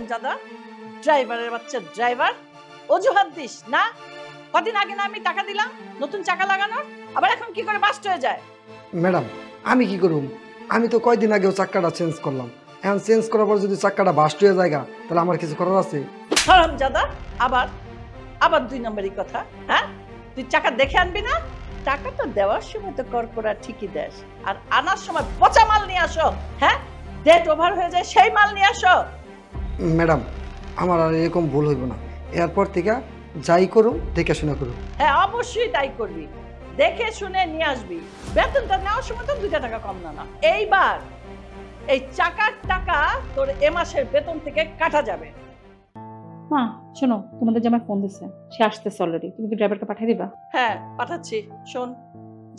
হারামজাদা ড্রাইভারের বাচ্চা ড্রাইভার অজুহাত দিস না কদিন আগে না আমি টাকা দিলাম নতুন চাকা লাগানোর আবার এখন কি করে বাস্ট হয়ে যায় ম্যাডাম আমি কি করুম আমি তো কয়দিন আগেও চাক্কাটা চেঞ্জ করলাম এখন চেঞ্জ করার পর যদি চাক্কাটা বাস্ট হয়ে যায় তাহলে আমার কিছু করার আছে হারামজাদা আবার আবার 2 নম্বরই কথা হ্যাঁ তুই চাকা দেখে আনবি না টাকা তো দেওয়ার সময় তো করা ঠিকই দেস আর আনার সময় পচা মাল নিয়ে আসো হ্যাঁ ডেট ওভার হয়ে যায় সেই মাল নিয়ে আসো ম্যাডাম আমার আর এরকম ভুল হইব না এরপর থেকে যাই করুম দেখে শুনে করুম হ্যাঁ অবশ্যই তাই করবি দেখে শুনে নিয়ে আসবি বেতনটা নেওয়ার সময় তো 2 টাকা কম না এইবার এই চাকার টাকা তোর এ মাসের বেতন থেকে কাটা যাবে মা শোনো তোমাদের জামাই ফোন দিছে সে আসতেছে অলরেডি তুমি কি ড্রাইভারকে পাঠিয়ে দিবা হ্যাঁ পাঠাচ্ছি শোন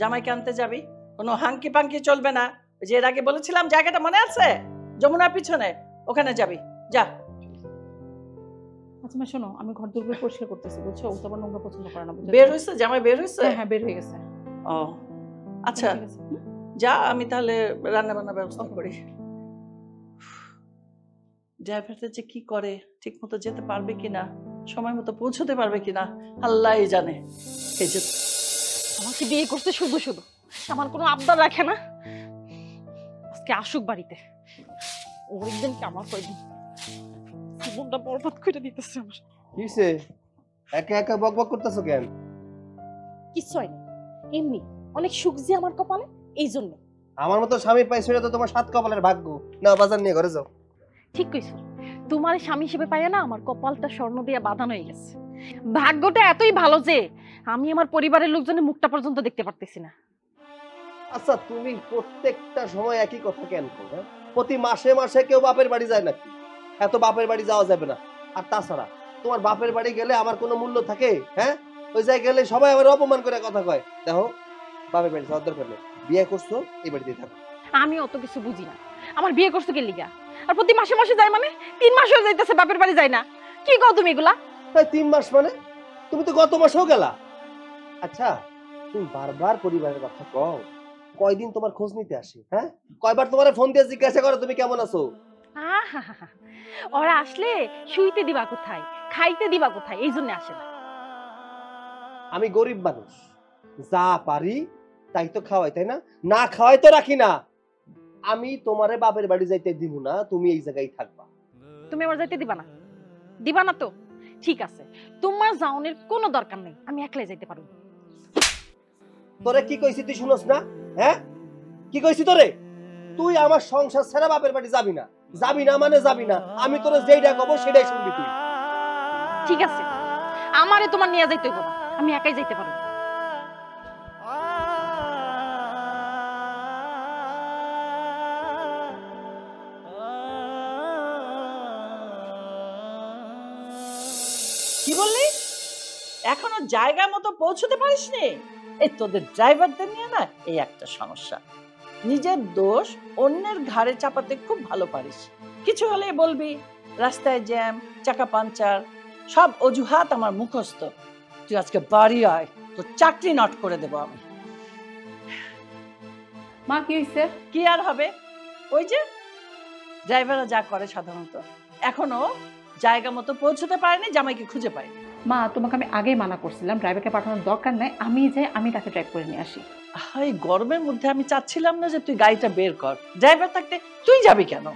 জামাইকে আনতে যাবি কোনো হাঙ্কি পাঙ্কি চলবে না যে এর আগে বলেছিলাম জায়গাটা মনে আছে যমুনার পিছনে ওখানে যাবি যা আচ্ছা মা শোনো আমি ঘর দূর পরিষ্কার করতেছি বুঝছো ও তো আবার নোংরা পছন্দ করে না বের হইছে জামাই বের হইছে হ্যাঁ বের হয়ে গেছে ও আচ্ছা যা আমি তাহলে রান্না বান্না ব্যবস্থা করি ড্রাইভারটা যে কি করে ঠিক মতো যেতে পারবে কিনা সময় মতো পৌঁছতে পারবে কিনা আল্লাহই জানে এই যে আমাকে বিয়ে করতে শুধু শুধু আমার কোনো আবদার রাখে না আজকে আসুক বাড়িতে ওর একদিন কি আমার কয়দিন জীবনটা বরবাদ করে দিতেছে আমার কিসে একা একা বকবক করতেছো কেন কিছু হয় না এমনি অনেক সুখ যে আমার কপালে এই জন্য আমার মতো স্বামী পাইছো এটা তো তোমার 7 কপালের ভাগ্য না বাজার নিয়ে ঘরে যাও ঠিক কইছো তোমার স্বামী হিসেবে পাইয়া না আমার কপালটা স্বর্ণ দিয়ে বাঁধানো হয়ে গেছে ভাগ্যটা এতই ভালো যে আমি আমার পরিবারের লোকজনের মুখটা পর্যন্ত দেখতে পারতেছি না আচ্ছা তুমি প্রত্যেকটা সময় একই কথা কেন করো প্রতি মাসে মাসে কেউ বাপের বাড়ি যায় নাকি এত বাপের বাড়ি যাওয়া যাবে না আর তাছাড়া তোমার বাপের বাড়ি গেলে আমার কোনো মূল্য থাকে হ্যাঁ ওই জায়গায় গেলে সবাই আমার অপমান করে কথা কয় দেখো বাপের বাড়ি যাওয়ার দরকার নেই বিয়ে করছো এই বাড়িতেই থাকো আমি অত কিছু বুঝি না আমার বিয়ে করছো কে লিগা আর প্রতি মাসে মাসে যায় মানে 3 মাস হয়ে যাইতেছে বাপের বাড়ি যায় না কি কও তুমি এগুলা তাই 3 মাস মানে তুমি তো গত মাসেও গেলা আচ্ছা তুমি বারবার পরিবারের কথা কও কয়দিন তোমার খোঁজ নিতে আসে হ্যাঁ কয়বার তোমারে ফোন দিয়ে জিজ্ঞাসা করো তুমি কেমন আছো ওরা আসলে শুইতে দিবা কোথায় খাইতে দিবা কোথায় এই জন্য আসে না আমি গরিব মানুষ যা পারি তাই তো খাওয়াই তাই না না খাওয়াই তো রাখি না আমি তোমারে বাপের বাড়ি যাইতে দিব না তুমি এই জায়গায় থাকবা তুমি আমার যাইতে দিবা না তো ঠিক আছে তোমার যাওনের কোনো দরকার নেই আমি একলাই যাইতে পারবো তোরে কি কইছি তুই শুনস না হ্যাঁ কি কইছি তোরে তুই আমার সংসার ছেড়ে বাপের বাড়ি যাবি না মানে যাবি না আমি তোরে যেইটা কব সেটাই শুনবি তুই ঠিক আছে আমারে তোমার নিয়ে যাইতে হইব না আমি একাই যাইতে পারবো কি বললি এখনো জায়গা মতো পৌঁছতে পারিসনি এই তোদের ড্রাইভারদের নিয়ে না এই একটা সমস্যা নিজের দোষ অন্যের ঘাড়ে চাপাতে খুব ভালো পারিস কিছু হলেই বলবি রাস্তায় জ্যাম চাকা পাঞ্চার সব অজুহাত আমার মুখস্থ তুই আজকে বাড়ি আয় তো চাকরি নট করে দেবো আমি মা কি হইছে কি আর হবে ওই যে ড্রাইভাররা যা করে সাধারণত এখনো জায়গা মতো পৌঁছতে পারেনি জামাইকে খুঁজে পায়নি মা তোমাকে আমি আগে মানা করছিলাম ড্রাইভারকে পাঠানোর দরকার নাই আমি তাকে ড্রাইভ করে নিয়ে আসি এই গরমের মধ্যে আমি চাচ্ছিলাম না যে তুই গাড়িটা বের কর ড্রাইভার থাকতে তুই যাবি কেন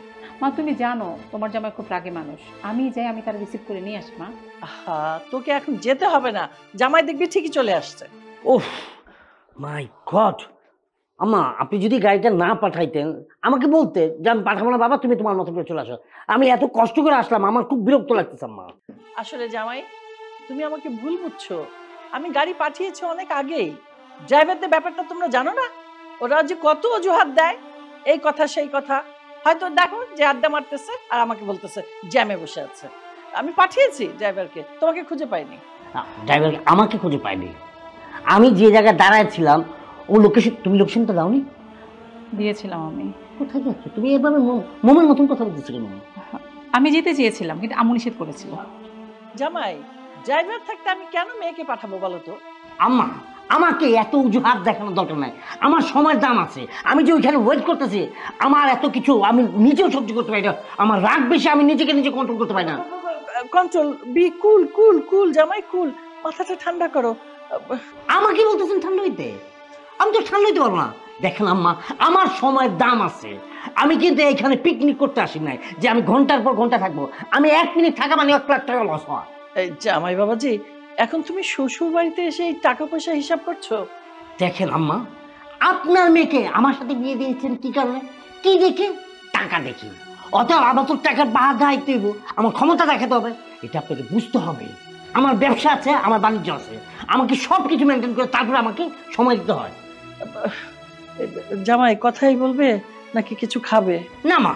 মা তুমি জানো তোমার জামাই খুব রাগী মানুষ আমি যাই আমি তার রিসিভ করে নিয়ে আসি মা তোকে এখন যেতে হবে না জামাই দেখবি ঠিকই চলে আসছে ওহ মাই গড আম্মা আপনি যদি গাড়িটা না পাঠাইতেন আমাকে বলতে যে আমি পাঠাবো না বাবা তুমি তোমার মতো করে চলে আসো আমি এত কষ্ট করে আসলাম আমার খুব বিরক্ত লাগতেছে আম্মা আসলে জামাই তুমি আমাকে ভুল বুঝছো আমি গাড়ি পাঠিয়েছি অনেক আগেই ড্রাইভারদের ব্যাপারটা তোমরা জানো না ওরা যে কত অজুহাত দেয় এই কথা সেই কথা হয়তো দেখো যে আড্ডা মারতেছে আর আমাকে বলতেছে জ্যামে বসে আছে আমি পাঠিয়েছি ড্রাইভারকে তোমাকে খুঁজে পাইনি ড্রাইভার আমাকে খুঁজে পাইনি আমি যে জায়গায় দাঁড়াইছিলাম ও লোকেশন তুমি লোকেশনটা দাওনি দিয়েছিলাম আমি কোথায় যাচ্ছ তুমি এভাবে মোমের মতন কথা বলতেছো কেন আমি যেতে চেয়েছিলাম কিন্তু আম্মু নিষেধ করেছিল জামাই ড্রাইভার থাকতে আমি কেন মেয়েকে পাঠাবো বলো তো আম্মা আমাকে এত অজুহাত দেখানোর দরকার নাই, আমার সময়ের দাম আছে। আমি যে ওইখানে ওয়েট করতেছি, আমার এত কিছু আমি নিজেও সহ্য করতে পারি না। আমার রাগ বেশি, আমি নিজেকে নিজে কন্ট্রোল করতে পারি না। কন্ট্রোল, বি কুল কুল কুল জামাই কুল, মাথাটা ঠান্ডা করো। আমাকে বলতেছেন ঠান্ডা হইতে? আমি তো ঠান্ডা হইতে পারবো না। দেখেন আম্মা, আমার সময়ের দাম আছে। আমি কিন্তু এখানে পিকনিক করতে আসি নাই যে আমি ঘন্টার পর ঘন্টা থাকবো। আমি 1 মিনিট থাকা মানে 1 লাখ টাকা লস হওয়া। এই জামাই বাবাজি, এখন তুমি শ্বশুর বাড়িতে এসে এই টাকা পয়সা হিসাব করছো? দেখেন আম্মা, আপনার মেয়েকে আমার সাথে বিয়ে দিয়েছেন কি কারণে? কি দেখে? টাকা দেখি। অতএব আমার তো টাকার বাধা আইতে হইব, আমার ক্ষমতা দেখাতে হবে। এটা আপনাকে বুঝতে হবে। আমার ব্যবসা আছে, আমার বাণিজ্য আছে, আমাকে সব কিছু মেনটেন করে তারপরে আমাকে সময় দিতে হয়। জামাই কথাই বলবে নাকি কিছু খাবে? না মা,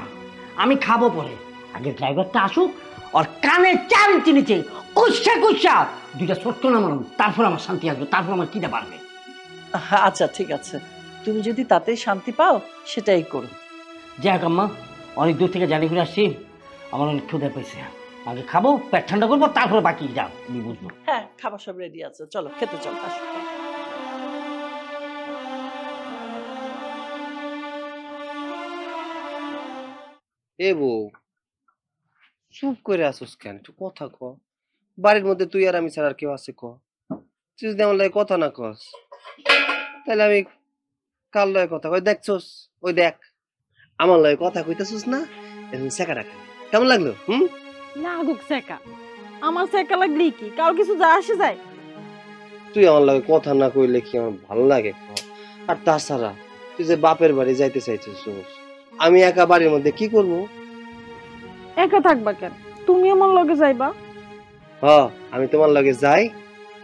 আমি খাবো পরে, আগে ড্রাইভারটা আসুক, আর কানে 4 ইঞ্চি নিচে কুচ্ছা কুচ্ছা 2টা ছোট্ট না মারুন, তারপর আমার শান্তি আসবে, তারপর আমার কিটা পারবে। আচ্ছা ঠিক আছে, তুমি যদি তাতেই শান্তি পাও সেটাই করো। যাই হোক আম্মা, অনেক দূর থেকে জানি ঘুরে আসছি, আমার অনেক ক্ষুধা পেয়েছে। আগে খাবো, পেট ঠান্ডা করবো, তারপরে বাকি যা আমি বুঝবো। হ্যাঁ, খাবার সব রেডি আছে, চলো খেতে চলো, আসো। এ বউ, চুপ করে আসুস কেন? একটু কথা ক। বাড়ির মধ্যে তুই আর আমি ছাড়া আর কেউ আছে ক? তুই যদি আমার লাগে কথা না কস, তাহলে আমি কার লয় কথা কই? দেখছস, ওই দেখ, আমার লয় কথা কইতেছস না, এখন সেকা রাখা কেমন লাগলো? লাগুক সেকা, আমার সেকা লাগলি কি কার কিছু যা আসে যায়? তুই আমার লাগে কথা না কইলে কি আমার ভালো লাগে? আর তাছাড়া তুই যে বাপের বাড়ি যাইতে চাইছিস, আমি একা বাড়ির মধ্যে কি করব? একা থাকবা কেন? তুমি আমার লগে যাইবা। আমি তোমার লগে যাই,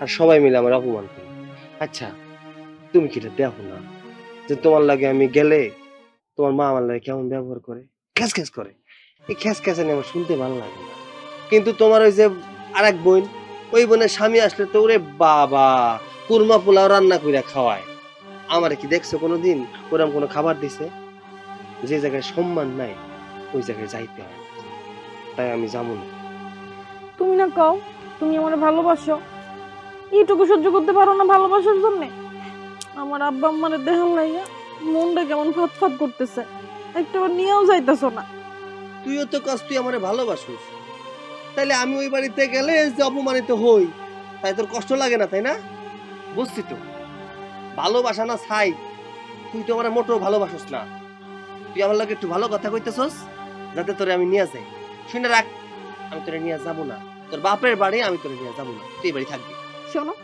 আর সবাই মিলে আমার অপমান করি। আচ্ছা, তুমি কি এটা দেখো না যে তোমার লাগে আমি গেলে তোমার মা আমার লাগে কেমন ব্যবহার করে, খ্যাস খ্যাস করে? এই খ্যাস খ্যাসানি আমার শুনতে ভালো লাগে না। কিন্তু তোমার ওই যে আরেক বোন, ওই বোনের স্বামী আসলে তো ওরে বাবা কুরমা পোলাও রান্না করে খাওয়ায়। আমার কি দেখছো কোনোদিন ওরকম কোনো খাবার দিছে? যে জায়গায় সম্মান নাই ওই জায়গায় যাইতে হয়, তাই আমি যাবো না। তুমি না কও তুমি আমার ভালোবাসো, এইটুকু সহ্য করতে পারো না ভালোবাসার জন্য? আমার আব্বা আম্মারে দেখার লাইগা মনটা কেমন ফাত ফাত করতেছে, একটাবার নিয়েও যাইতেছো না। তুইও তো কাজ, তুই আমারে ভালোবাসিস, তাইলে আমি ওই বাড়িতে গেলে যে অপমানিত হই, তাই তোর কষ্ট লাগে না, তাই না? বুঝছি তো, ভালোবাসা না ছাই, তুই তো আমার মোটেও ভালোবাসিস না। তুই আমার লাগে একটু ভালো কথা কইতেছস যাতে তোরে আমি নিয়ে যাই। শুনে রাখ, আমি তোরে নিয়ে যাবো না, তোর বাপের বাড়ি আমি তোরে নিয়ে যাবো না, তুই এই বাড়ি থাকবি। শোনো,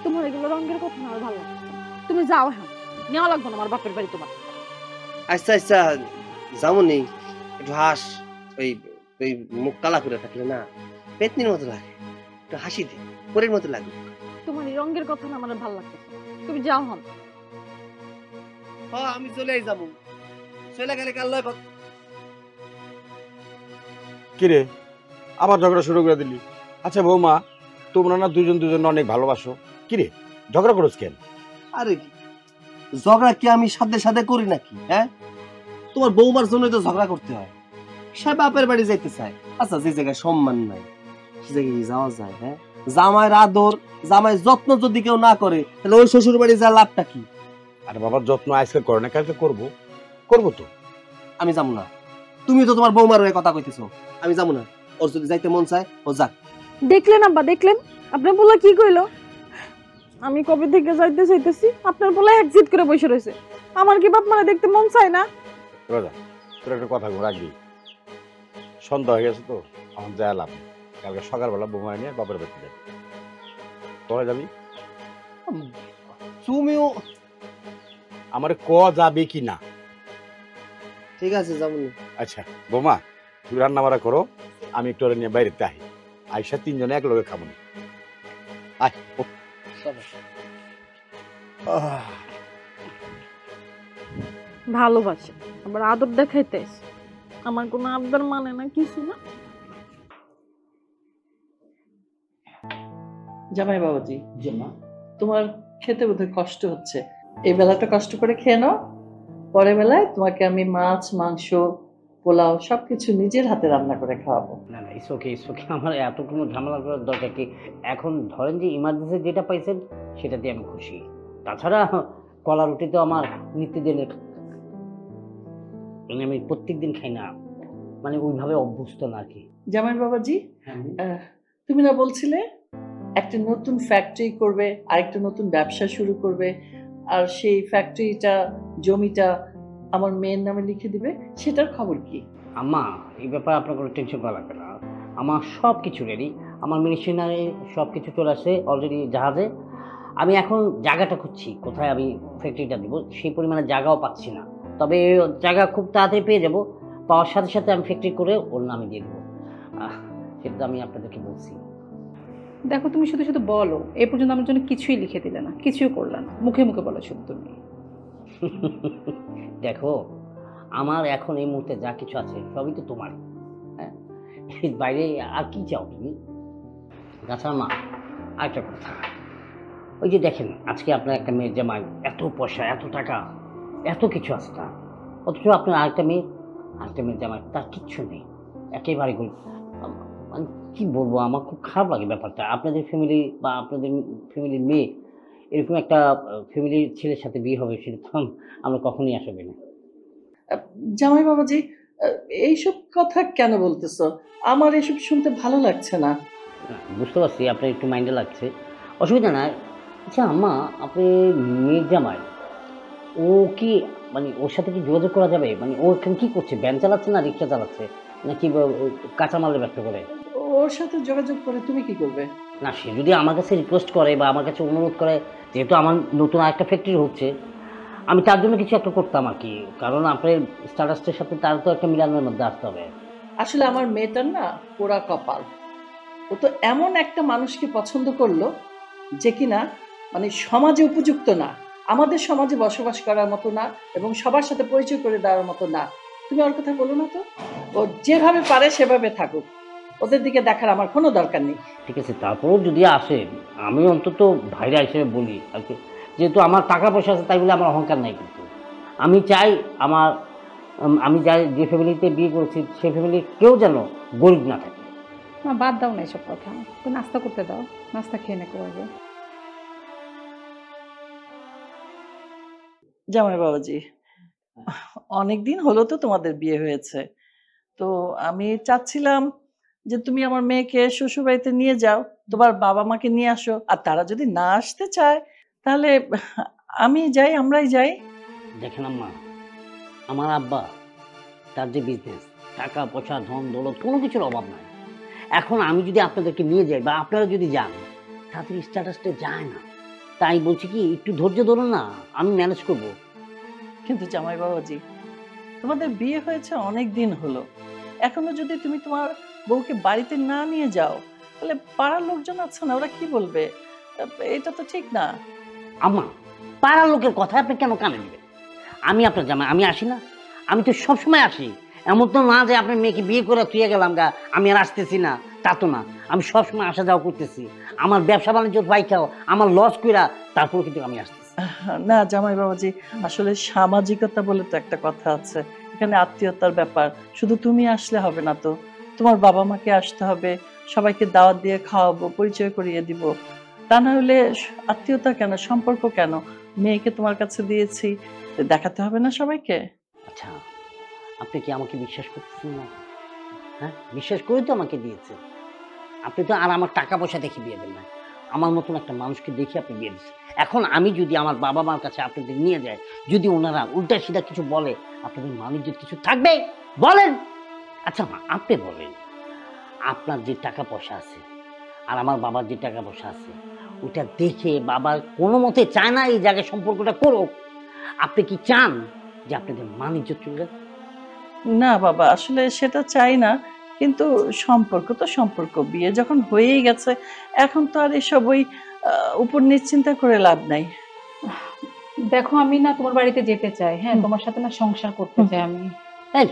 তোমার এগুলো রঙের কথা না ভালো লাগছে না। তুমি যাও, হ্যাঁ নেওয়া লাগবে না আমার বাপের বাড়ি তোমার। আচ্ছা আচ্ছা, যাবনি, একটু হাস, ওই ওই মুখ কালা করে থাকলে না পেতনির মতো লাগে, একটু হাসি দে, পরের মতো লাগে। তোমার এই রঙের কথা না আমার ভালো লাগতেছে, তুমি যাও হন। আমি চলেই যাবো, চলে গেলে কাল লয় কথা। কিরে, আবার ঝগড়া শুরু করে দিলি? আচ্ছা বৌমা, তোমরা না দুজন অনেক ভালোবাসো, কিরে ঝগড়া করছ কেন? আরে ঝগড়া কি আমি সাথে সাথে করি নাকি? হ্যাঁ, তোমার বৌমার জন্যই তো ঝগড়া করতে হয়। সে বাপের বাড়ি যাইতে চায়, আচ্ছা যে জায়গায় সম্মান নাই সে জায়গায় কি যাওয়া যায়? হ্যাঁ, জামাইয়ের আদর, জামাই যত্ন যদি কেউ না করে তাহলে ওই শ্বশুর বাড়ি যা লাভটা কি? আরে বাবার যত্ন আজকে করে না, কালকে করবো তো। আমি যাবো না। তুমি তো তোমার বৌমার হয়ে কথা কইতেছো, আমি যাবো না। ওর যদি যাইতে মন চায় ও যাক। দেখলেন আব্বা, দেখলেন আপনার পোলা কি কইলো? আমি কবে থেকে যাইতে চাইতেছি, আপনার পোলা এক্সিট করে বসে রয়েছে। আমার কি বাপ মারা দেখতে মন চায় না? রাজা, তোর একটা কথা রাখবি, সন্ধ্যা হয়ে গেছে তো, আমার যায় লাভ নেই। কালকে সকালবেলা বৌমা নিয়ে বাপের বাড়িতে যাবি। তোরা যাবি? তুমিও আমার যাবে কি না? ঠিক আছে, যাবো না। আচ্ছা বৌমা, তুই রান্না বাড়া করো, আমি একটু ওরা নিয়ে বাইরেতে আহি, আইসা 3 জনে এক লগে খাবো না। আয় ও। ভালোবাসে আবার আদর দেখাইতে, আমার কোনো আবদার মানে না, কিছু না। জামাই বাবাজি, জামা, তোমার খেতে বোধহয় কষ্ট হচ্ছে, এই বেলাটা কষ্ট করে খেয়ে নাও, পরের বেলায় তোমাকে আমি মাছ মাংস পোলাও সবকিছু নিজের হাতে রান্না করে খাওয়াবো। না না, ইটস ওকে। আমার এত কোনো ঝামেলা করার দরকার কি? এখন ধরেন যে ইমার্জেন্সি যেটা পাইছেন সেটা দিয়ে আমি খুশি। তাছাড়া কলা রুটি তো আমার নিত্যদিনের, মানে আমি প্রত্যেকদিন খাই না, মানে ওইভাবে অভ্যস্ত না আর কি। জামাই বাবাজি, তুমি না বলছিলে একটা নতুন ফ্যাক্টরি করবে, আরেকটা নতুন ব্যবসা শুরু করবে, আর সেই ফ্যাক্টরিটা জমিটা আমার মেয়ের নামে লিখে দিবে, সেটার খবর কি? আম্মা, এই ব্যাপারে আপনার কোনো টেনশন করা লাগবে না। আমার সব কিছু রেডি, আমার মেশিনারি সব কিছু চলে আসে অলরেডি জাহাজে। আমি এখন জায়গাটা খুঁজছি কোথায় আমি ফ্যাক্টরিটা দিব, সেই পরিমাণে জায়গাও পাচ্ছি না। তবে জায়গা খুব তাড়াতাড়ি পেয়ে যাব, পাওয়ার সাথে সাথে আমি ফ্যাক্টরি করে ওর নামে দিয়ে দেবো। সেটা তো আমি আপনাদেরকে বলছি। দেখো, তুমি শুধু শুধু বলো, এ পর্যন্ত আমার জন্য কিছুই লিখে দিলে না, কিছুই করলে না, মুখে মুখে বলো শুধু তুমি। দেখো, আমার এখন এই মুহূর্তে যা কিছু আছে সবই তো তোমার, হ্যাঁ, এর বাইরে আর কি চাও তুমি? তাছাড়া মা, আরেকটা কথা, ওই যে দেখেন আজকে আপনার একটা মেয়ের জামাই, এত পয়সা, এত টাকা, এত কিছু আছে তার, অথচ আপনার আরেকটা মেয়ের জামাই তার কিচ্ছু নেই, একেবারে মানে কি বলবো, আমার খুব খারাপ লাগে ব্যাপারটা। আপনাদের ফ্যামিলি বা আপনাদের ফ্যামিলির মেয়ে এরকম একটা ফ্যামিলির ছেলের সাথে বিয়ে হবে, সেটা তো আমরা কখনোই আশা করি না। জামাই বাবাজি, এইসব কথা কেন বলতেছো? আমার এসব শুনতে ভালো লাগছে না। বুঝতে পারছি আপনার একটু মাইন্ডে লাগছে, অসুবিধা নাই। আচ্ছা আম্মা, আপনি মেয়ের জামাই, ও কি মানে ওর সাথে কি যোগাযোগ করা যাবে? মানে ও এখানে কি করছে, ভ্যান চালাচ্ছে না রিক্সা চালাচ্ছে, নাকি কাঁচামালের ব্যবসা করে? ওর সাথে যোগাযোগ করে তুমি কি করবে? না, সে যদি আমার কাছে রিকোয়েস্ট করে বা আমার কাছে অনুরোধ করে, যেহেতু আমার নতুন আরেকটা ফ্যাক্টরি হচ্ছে, আমি তার জন্য কিছু একটা করতাম আর কি। কারণ আপনার স্ট্যাটাসের সাথে তার তো একটা মিলানের মধ্যে আসতে হবে। আসলে আমার মেয়েটার না পোড়া কপাল। ও তো এমন একটা মানুষকে পছন্দ করলো যে কিনা মানে সমাজে উপযুক্ত না, আমাদের সমাজে বসবাস করার মতো না, এবং সবার সাথে পরিচয় করে দেওয়ার মতো না। তুমি ওর কথা বলো না তো, ও যেভাবে পারে সেভাবে থাকুক, ওদের দিকে দেখার আমার কোনো দরকার নেই। ঠিক আছে, তারপরেও যদি আসে, আমি অন্তত ভাইরা হিসেবে বলি আর কি, যেহেতু আমার টাকা পয়সা আছে তাই বলে আমার অহংকার নাই, কিন্তু আমি চাই আমি যে ফ্যামিলিতে বিয়ে করেছি সেই ফ্যামিলির কেউ যেন গরিব না থাকে। না, বাদ দাও না এসব কথা, তো নাস্তা করতে দাও, নাস্তা খেয়ে নেবো আগে। জামাই বাবাজি, অনেকদিন হলো তো তোমাদের বিয়ে হয়েছে, তো আমি চাচ্ছিলাম যে তুমি আমার মেয়েকে শ্বশুরবাড়িতে নিয়ে যাও, তোমার বাবা মাকে নিয়ে আসো, আর তারা যদি না আসতে চায় তাহলে আমি যাই, আমরাই যাই। দেখেন আম্মা, আমার আব্বা, তার যে বিজনেস, টাকা পয়সা ধন দৌলত কোনো কিছুর অভাব নাই। এখন আমি যদি আপনাদেরকে নিয়ে যাই বা আপনারা যদি যান, তাদের স্ট্যাটাসটা যায় না। তাই বলছি কি, একটু ধৈর্য ধরুন না, আমি ম্যানেজ করবো। কিন্তু জামাই বাবাজি, তোমাদের বিয়ে হয়েছে অনেক দিন হলো, এখনো যদি তুমি তোমার বউকে বাড়িতে না নিয়ে যাও তাহলে পাড়ার লোকজন আছে না, ওরা কি বলবে? এটা তো ঠিক না। আম্মা, পাড়ার লোকের কথা আপনি কেন কানে নেবেন? আমি আপনার জামাই, আমি আসি না? আমি তো সবসময় আসি। এমন তো না যে আপনার মেয়েকে বিয়ে করে তুই গেলাম গা, আমি আর আসতেছি না, তা তো না। আমি সবসময় আসা যাওয়া করতেছি, আমার ব্যবসা বাণিজ্য পাইখাও, আমার লস কইরা তারপর কিন্তু আমি আসতেছি। না জামাই বাবাজি, আসলে সামাজিকতা বলে তো একটা কথা আছে, এখানে আত্মীয়তার ব্যাপার। শুধু তুমি আসলে হবে না তো, তোমার বাবা মাকে আসতে হবে, সবাইকে দাওয়াত দিয়ে খাওয়াবো, পরিচয় করিয়ে দিব। তা না হলে আত্মীয়তা কেন, সম্পর্ক কেন? মেয়েকে তোমার কাছে দিয়েছি, দেখাতে হবে না সবাইকে? আচ্ছা, আপনি কি আমাকে বিশ্বাস করতেছেন না? হ্যাঁ, বিশ্বাস করে তো আমাকে দিয়েছে। আপনি তো আর আমার টাকা পয়সা দেখে বিয়ে দেন না, আমার মতন একটা মানুষকে দেখে আপনি বিয়ে দিচ্ছেন। এখন আমি যদি আমার বাবা মার কাছে আপনাদের নিয়ে যাই, যদি ওনারা উল্টা সিধা কিছু বলে, আপনাদের মান-ইজ্জত কিছু থাকবে? বলেন। আচ্ছা মা, আপনি বলেন, আপনার যে টাকা পয়সা আছে আর আমার বাবার যে টাকা পয়সা আছে, ওটা দেখে বাবা কোনো মতে চায় না এই জায়গায় সম্পর্কটা করুক। আপনি কি চান যে আপনাদের মান-ইজ্জত চলে যাক? না বাবা, আসলে সেটা চাই না, কিন্তু সম্পর্ক তো সম্পর্ক, বিয়ে যখন হয়েই গেছে এখন তো আর এসব ওই উপর নিচ চিন্তা করে লাভ নাই। দেখো, আমি না তোমার বাড়িতে যেতে চাই, হ্যাঁ, তোমার সাথে না সংসার করতে চাই আমি। এই,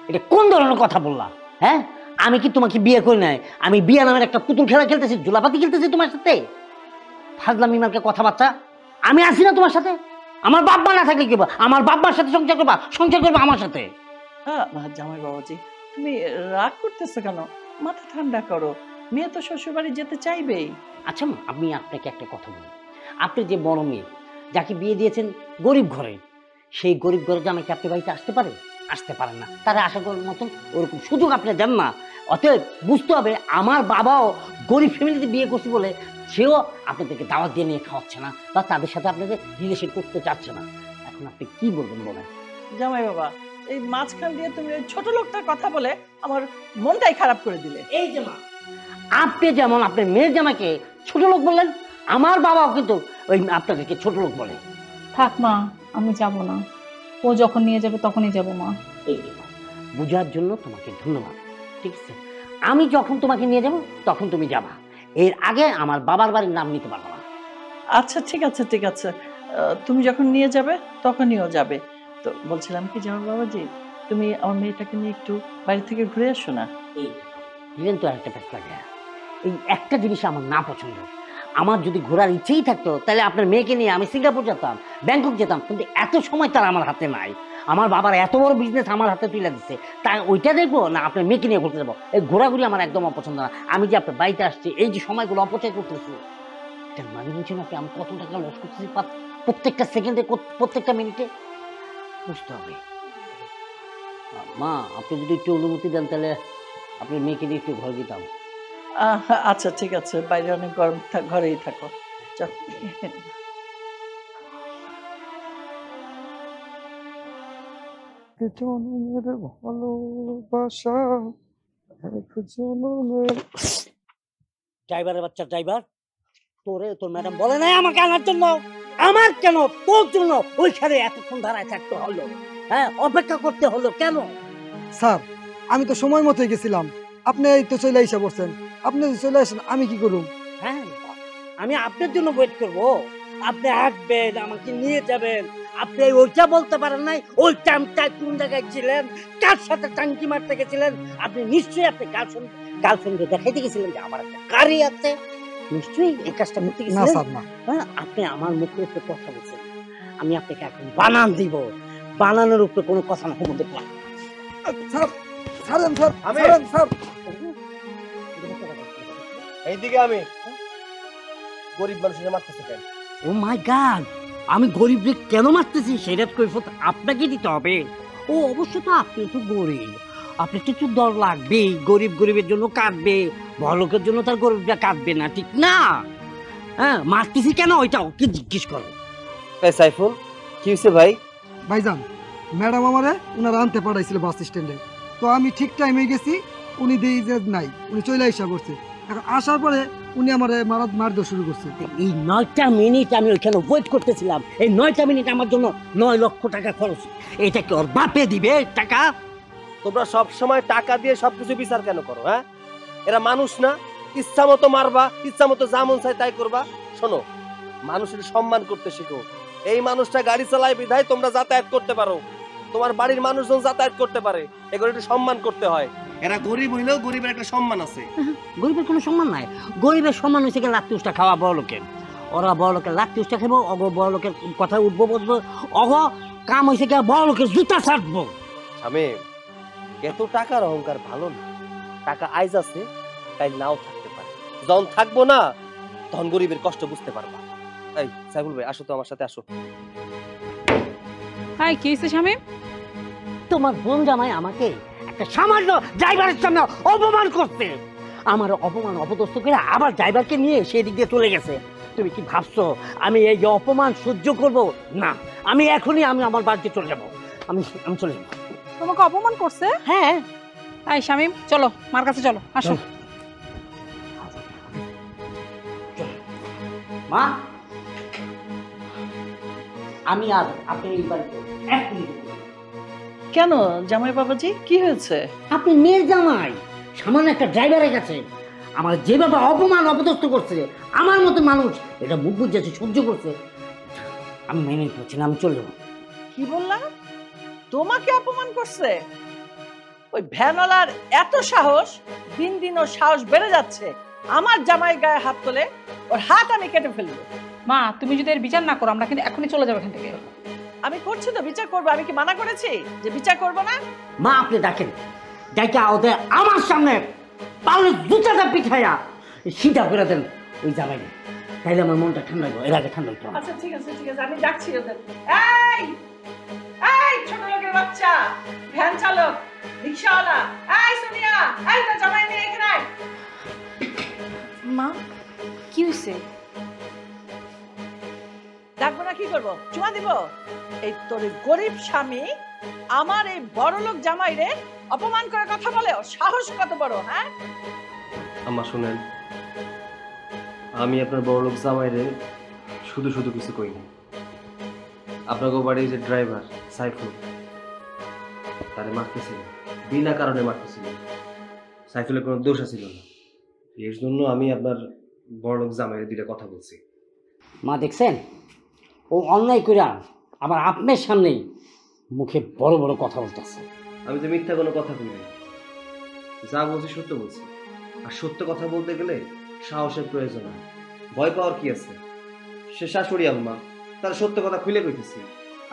এটা কোন ধরনের কথা বললা? হ্যাঁ, আমি কি তোমাকে বিয়ে করি নাই? আমি বিয়ে নামের একটা পুতুল খেলা খেলতেছি, জুলাপাতি খেলতেছি তোমার সাথে? ফাজলামি মার্কা কথাবার্তা। আমি আসি না তোমার সাথে? আমার বাপ মা না থাকলে কি বা? আমার বাপ মার সাথে সংসার করবা, সংসার করবা আমার সাথে। জামাই বাবাজি, তুমি রাগ করতেছো কেন? মাথা ঠান্ডা করো, মেয়ে তো শ্বশুর বাড়ি যেতে চাইবেই। আচ্ছা মা, আমি আপনাকে একটা কথা বলি, আপনি যে বড় মেয়ে, যাকে বিয়ে দিয়েছেন গরিব ঘরে, সেই গরিব ঘরে জামাইকে আপনি বাড়িতে আসতে পারেন? আসতে পারেন না। তারা আশা করার মতন ওরকম সুযোগ আপনি দেন না। অতএব বুঝতে হবে আমার বাবাও গরিব ফ্যামিলিতে বিয়ে করছে বলে সেও আপনাদেরকে দাওয়াত দিয়ে নিয়ে খাওয়াচ্ছে না বা তাদের সাথে আপনাদের রিলেশন করতে চাচ্ছে না। এখন আপনি কি বলবেন বলেন? জামাই বাবা, এই মাঝখান দিয়ে তুমি ওই ছোট লোকটার কথা বলে আমার মনটাই খারাপ করে দিলে। এই যে মা, আপনি যেমন আপনার মেয়ের জামাইকে ছোট লোক বললেন, আমার বাবাও কিন্তু ওই আপনাদেরকে ছোট লোক বলে। থাক মা, আমি যাব না। ও যখন নিয়ে যাবে তখনই যাব মা। এই যে মা, বুঝার জন্য তোমাকে ধন্যবাদ, ঠিক আছে? আমি যখন তোমাকে নিয়ে যাব তখন তুমি যাবা, এর আগে আমার বাবার বাড়ির নাম নিতে পারবো না। আচ্ছা ঠিক আছে ঠিক আছে, তুমি যখন নিয়ে যাবে তখনইও যাবে। তো বলছিলাম কি জামাই বাবাজি, তুমি আমার মেয়েটাকে নিয়ে একটু বাড়ি থেকে ঘুরে আসো না। এই দিলেন তো একটা প্যাস লাগে। এই একটা জিনিস আমার না পছন্দ। আমার যদি ঘোরার ইচ্ছেই থাকতো তাহলে আপনার মেয়েকে নিয়ে আমি সিঙ্গাপুর যেতাম, ব্যাংকক যেতাম, কিন্তু এত সময় তার আমার হাতে নাই। আমার বাবার এত বড় বিজনেস আমার হাতে তুলে দিচ্ছে, তাই ওইটা দেখবো না আপনার মেয়েকে নিয়ে ঘুরতে যাবো? এই ঘোরাঘুরি আমার একদম অপছন্দ না। আমি যে আপনার বাড়িতে আসছি, এই যে সময়গুলো অপচয় করতেছি, এটার মানে বুঝছেন আপনি আমি কত টাকা লস করতেছি প্রত্যেকটা সেকেন্ডে, প্রত্যেকটা মিনিটে? বুঝতে হবে। মা, আপনি যদি একটু অনুমতি দেন তাহলে আপনার মেয়েকে নিয়ে একটু ঘরে দিতাম। আচ্ছা ঠিক আছে, বাইরে অনেক গরম, ঘরেই থাকো। চল। জনমের ভালোবাসা এক জনমের। ড্রাইভারের বাচ্চা ড্রাইভার, তোরে তোর ম্যাডাম বলে নাই আমাকে আনার জন্য? আমার কেন তোর জন্য ওইখানে এতক্ষণ দাঁড়ায় থাকতে হলো? হ্যাঁ, অপেক্ষা করতে হলো কেন? স্যার, আমি তো সময় মতোই গেছিলাম, আপনি এই তো চলে আইসা বলছেন। আপনি যদি চলে আসেন আমি কি করুম? হ্যাঁ, আমি আপনার জন্য ওয়েট করবো। আপনি আসবেন, আমাকে নিয়ে যাবেন। আপনি ওইটা বলতে পারেন নাই ওই টাইমটা কোন জায়গায় ছিলেন, কার সাথে টাঙ্কি মারতে গেছিলেন? আপনি নিশ্চয়ই আপনি গার্লফ্রেন্ডকে দেখাইতে গেছিলেন যে আমার একটা গাড়ি আছে। নিশ্চয়ই এই কাজটা করতে না গেছিলেন। স্যার, না। হ্যাঁ, আপনি আমার মুখের উপরে কথা বলছেন, আমি আপনাকে এখন বানান দিব। বানানোর উপরে কোনো কথা না বলতে পারি। স্যার, ছাড়েন স্যার, আমি- ছাড়েন স্যার। এইদিকে আমি গরিব মানুষের মারতেছে কেন? ও মাই গড, আমি গরিবদের কেন মারতেছি সেটা কৈফিয়ত আপনাকে দিতে হবে। ও অবশ্য তো আপনি তো গরিব, আপনি তো একটু দর লাগবেই। গরিবের জন্য কাঁদবে, বড়লোকের জন্য তার গরিবটা কাঁদবে না, ঠিক না? হ্যাঁ, মারতেছি কেন ওইটা ওকে জিজ্ঞেস করো। এই সাইফুল, কি হয়েছে ভাই? ভাইজান, ম্যাডাম আমারে উনারা আনতে পাঠাইছিল বাস স্ট্যান্ডে, তো আমি ঠিক টাইমে গেছি, উনি দেই যে নাই, উনি চলে আইসা করছে। এখন আসার পরে উনি আমারে মারধর শুরু করছে। এই 9টা মিনিট আমি ওইখানে ওয়েট করতেছিলাম, এই 9টা মিনিট আমার জন্য 9 লক্ষ টাকা খরচ। এটা কি ওর বাপে দিবে টাকা? তোমরা সব সময় টাকা দিয়ে সবকিছু বিচার কেন করো? হ্যাঁ, এরা মানুষ না? ইচ্ছা মতো মারবা, ইচ্ছা মতো যা মন চায় তাই করবা। শোনো, মানুষের সম্মান করতে শিখো। এই মানুষটা গাড়ি চালায় বিধায় তোমরা যাতায়াত করতে পারো, তোমার বাড়ির মানুষজন যাতায়াত করতে পারে, এগুলো একটু সম্মান করতে হয়। এরা গরিব হইলেও গরিবের একটা সম্মান আছে। গরিবের কোনো সম্মান নাই। গরিবের সম্মান হয়েছে গিয়ে লাত্তি উষ্টা খাওয়া বড় লোকের। ওরা বড় লোকের লাত্তি উষ্টা খাবো, অগ বড় লোকের কথা উঠবো বসবো, অগ কাম হয়েছে গিয়ে বড় লোকের জুতা ছাড়বো। স্বামী, এত টাকার অহংকার ভালো না। টাকা আইজ আছে, তাই নাও থাকতে পারে। যখন থাকবো না তখন গরিবের কষ্ট বুঝতে পারবা। এই সাইফুল ভাই, আসো তো আমার সাথে আসো। হাই, কি হয়েছে শামীম? তোমার বোন জামাই আমাকে একটা সামান্য ড্রাইভারের সামনে অপমান করতে, আমার অপমান অপদস্থ করে আবার ড্রাইভারকে নিয়ে সেদিক দিয়ে চলে গেছে। তুমি কি ভাবছো আমি এই যে অপমান সহ্য করব? না, আমি এখনই আমার বাড়িতে চলে যাব। আমি চলে যাবো। তোমাকে অপমান করছে? হ্যাঁ। হাই শামীম, চলো মার কাছে চলো, আসো। মা, আমি আর আপনি এই বাড়িতে এক মিনিট। কেন জামাই বাবাজি, কি হয়েছে? আপনি মেয়ের জামাই, সামান্য একটা ড্রাইভারের কাছে আমার যেভাবে অপমান অপদস্থ করছে, আমার মতো মানুষ এটা মুখ বুঝেছে, সহ্য করছে, আমি মেনে নিতে পারছি না। আমি চলে যাবো। কি বললাম? তোমাকে অপমান করছে? ওই ভ্যানওয়ালার এত সাহস, দিন দিন ওর সাহস বেড়ে যাচ্ছে। আমার জামাই গায়ে হাত তোলে, ওর হাত আমি কেটে ফেলবো। মা, তুমি যদি এর বিচার না করো আমরা কিন্তু এখনই চলে যাবো এখান থেকে। আমি করছি তো, বিচার করবো। আমি কি মানা করেছি যে বিচার করবো না? মা, আপনি ডাকেন, ডাইকা ওদের আমার সামনে পাউলে জুতাটা পিঠাইয়া সিধা করে দেন ওই জামাইকে। তাইলে আমার মনটা ঠান্ডা হইব, এর আগে ঠান্ডা হইতো না। আচ্ছা ঠিক আছে আমি ডাকছি ওদের। এই এই ছোট লোকের বাচ্চা, ভ্যান চালক, রিকশাওয়ালা, এই সোনিয়া, এই তো জামাই নিয়ে এখানে আয়। মা কি হয়েছে? ডাকবো না কি করবো, চুমা দিব? এই তোর এই গরিব স্বামী আমার এই বড়লোক জামাই রে অপমান করে কথা বলে, ওর সাহস কত বড়! হ্যাঁ, আম্মা শুনেন, আমি আপনার বড়লোক জামাইরে শুধু শুধু কিছু কইনি। আপনাকে বাড়ির যে ড্রাইভার সাইফুল তারে মারতেছিল, বিনা কারণে মারতেছিল। সাইফুলের কোনো দোষ ছিল না, এর জন্য আমি আপনার বড়লোক জামাইরে দিলে কথা বলছি। মা দেখছেন, ও অন্যায় করে আবার আপনার সামনেই মুখে বড় বড় কথা বলতেছে। আমি তো মিথ্যা কোনো কথা বলি না, যা বলছি সত্য বলছি। আর সত্য কথা বলতে গেলে সাহসের প্রয়োজন হয়, ভয় পাওয়ার কি আছে? সে শাশুড়ি আম্মা, তার সত্য কথা খুলে কইতেছি।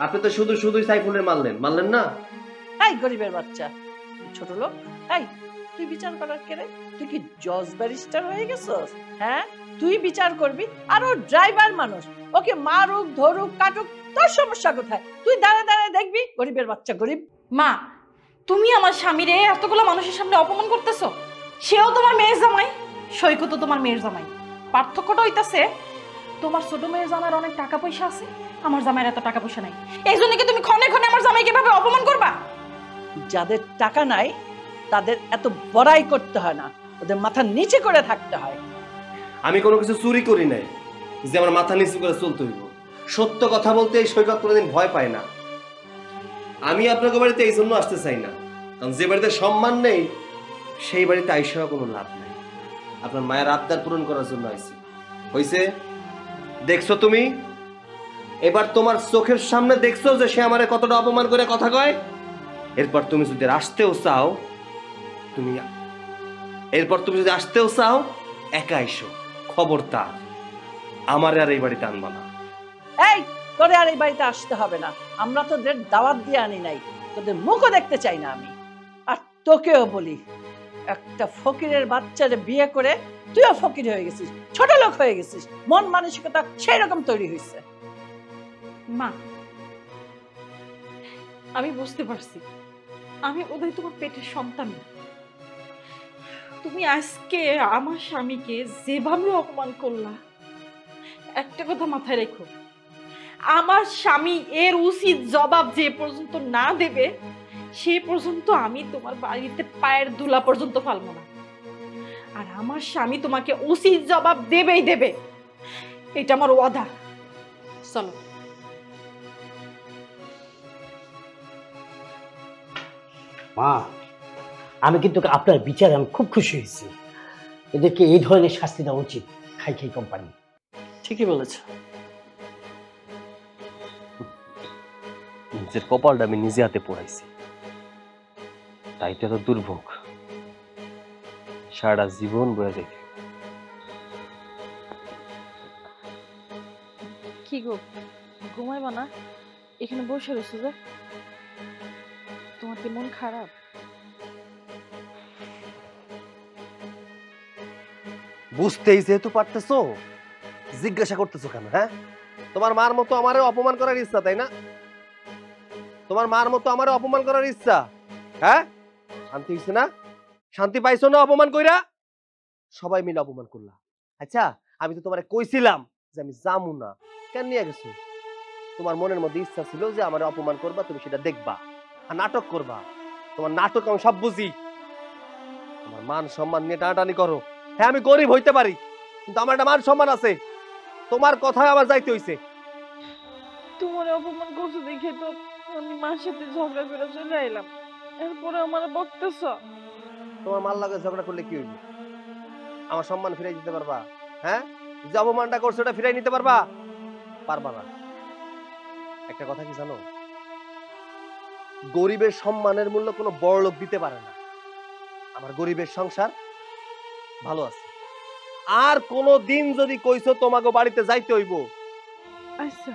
আপনি তো শুধুই সাইফুলের মারলেন না? এই গরিবের বাচ্চা, ছোট লোক, এই তুই বিচার করার কেড়ে? তুই কি জজ ব্যারিস্টার হয়ে গেছস? হ্যাঁ, তুই বিচার করবি, আর ও ড্রাইভার মানুষ, ওকে মারুক ধরুক কাটুক, তোর সমস্যা কোথায়? তুই দাঁড়া দেখবি। গরিবের বাচ্চা গরিব। মা, তুমি আমার স্বামীরে এতগুলো মানুষের সামনে অপমান করতেছো। সেও তোমার মেয়ের জামাই, সৈকতও তোমার মেয়ের জামাই। পার্থক্যটা হইতাছে তোমার ছোট মেয়ের জামাইয়ের অনেক টাকা পয়সা আছে, আমার জামাইয়ের এত টাকা পয়সা নাই। এই জন্য কি তুমি ক্ষণে ক্ষণে আমার জামাইকে ভাবে অপমান করবা? যাদের টাকা নাই তাদের এত বড়াই করতে হয় না, ওদের মাথা নিচে করে থাকতে হয়। আমি কোনো কিছু চুরি করি নাই যে আমার মাথা নিচু করে চলতে হইব। সত্য কথা বলতে এই সৈকত কোনোদিন ভয় পায় না। আমি আপনাকে বাড়িতে এই জন্য আসতে চাই না, কারণ যে বাড়িতে সম্মান নেই সেই বাড়িতে আইসাও কোনো লাভ নাই। আপনার মায়ের আবদার পূরণ করার জন্য আইছি। হইছে? দেখছো তুমি, এবার তোমার চোখের সামনে দেখছো যে সে আমারে কতটা অপমান করে কথা কয়। এরপর তুমি যদি আসতেও চাও একা এসো, খবরদার আমার আর এই বাড়িতে আনবা না। এই তোরে আর এই বাড়িতে আসতে হবে না, আমরা তোদের দাওয়াত দিয়ে আনি নাই, তোদের মুখও দেখতে চাই না আমি। আর তোকেও বলি, একটা ফকিরের বাচ্চারে বিয়ে করে তুইও ফকির হয়ে গেছিস, ছোট লোক হয়ে গেছিস, মন মানসিকতা সেই রকম তৈরি হয়েছে। মা, আমি বুঝতে পারছি আমি ওদের তোমার পেটের সন্তান না। তুমি আজকে আমার স্বামীকে যেভাবে অপমান করলা, একটা কথা মাথায় রেখো, আমার স্বামী এর উচিত জবাব যে পর্যন্ত না দেবে সে পর্যন্ত আমি তোমার বাড়িতে পায়ের ধুলা পর্যন্ত ফালবো না। আর আমার স্বামী তোমাকে উচিত জবাব দেবেই দেবে, এটা আমার ওয়াদা। চলো। মা, আমি কিন্তু আপনার বিচারে আমি খুব খুশি হয়েছি। এদেরকে এই ধরনের শাস্তি দেওয়া উচিত, খাই কোম্পানি। ঠিকই বলেছ। নিজের কপালটা আমি নিজে হাতে পোড়াইছি, তাই তো এত দুর্ভোগ সারা জীবন বয়ে দেখে। কি গো, ঘুমাইবা না? এখানে বসে রয়েছো যে, তোমার কি মন খারাপ? বুঝতেই যেহেতু পারতেছো, জিজ্ঞাসা করতেছো কেন? হ্যাঁ, তোমার মার মতো আমারে অপমান করার ইচ্ছা, তাই না? তোমার মার মতো আমারে অপমান করার ইচ্ছা? হ্যাঁ, শান্তি হইছে না? শান্তি পাইছো না অপমান কইরা? সবাই মিলে অপমান করলা। আচ্ছা, আমি তো তোমারে কইছিলাম যে আমি যামু না, কেন নিয়ে গেছো? তোমার মনের মধ্যে ইচ্ছা ছিল যে আমারে অপমান করবা, তুমি সেটা দেখবা আর নাটক করবা। তোমার নাটক আমি সব বুঝি। তোমার মান সম্মান নিয়ে টানাটানি করো। হ্যাঁ, আমি গরিব হইতে পারি, কিন্তু আমার একটা মান সম্মান আছে। তোমার কথায় আমার যাইতে হইছে। তোমার অপমান করছো দেখে তো আমি মার সাথে ঝগড়া করে চলে এলাম, এরপরে আমার বকতেছ। তোমার মাল লাগে ঝগড়া করলে কি হইব? আমার সম্মান ফিরাই দিতে পারবা? হ্যাঁ, যে অপমানটা করছো ওটা ফিরাই নিতে পারবা? পারবা না। একটা কথা কি জানো, গরিবের সম্মানের মূল্য কোনো বড় লোক দিতে পারে না। আমার গরিবের সংসার ভালো আছে। আর কোনো দিন যদি কইছো তোমাকে বাড়িতে যাইতে হইব, আচ্ছা,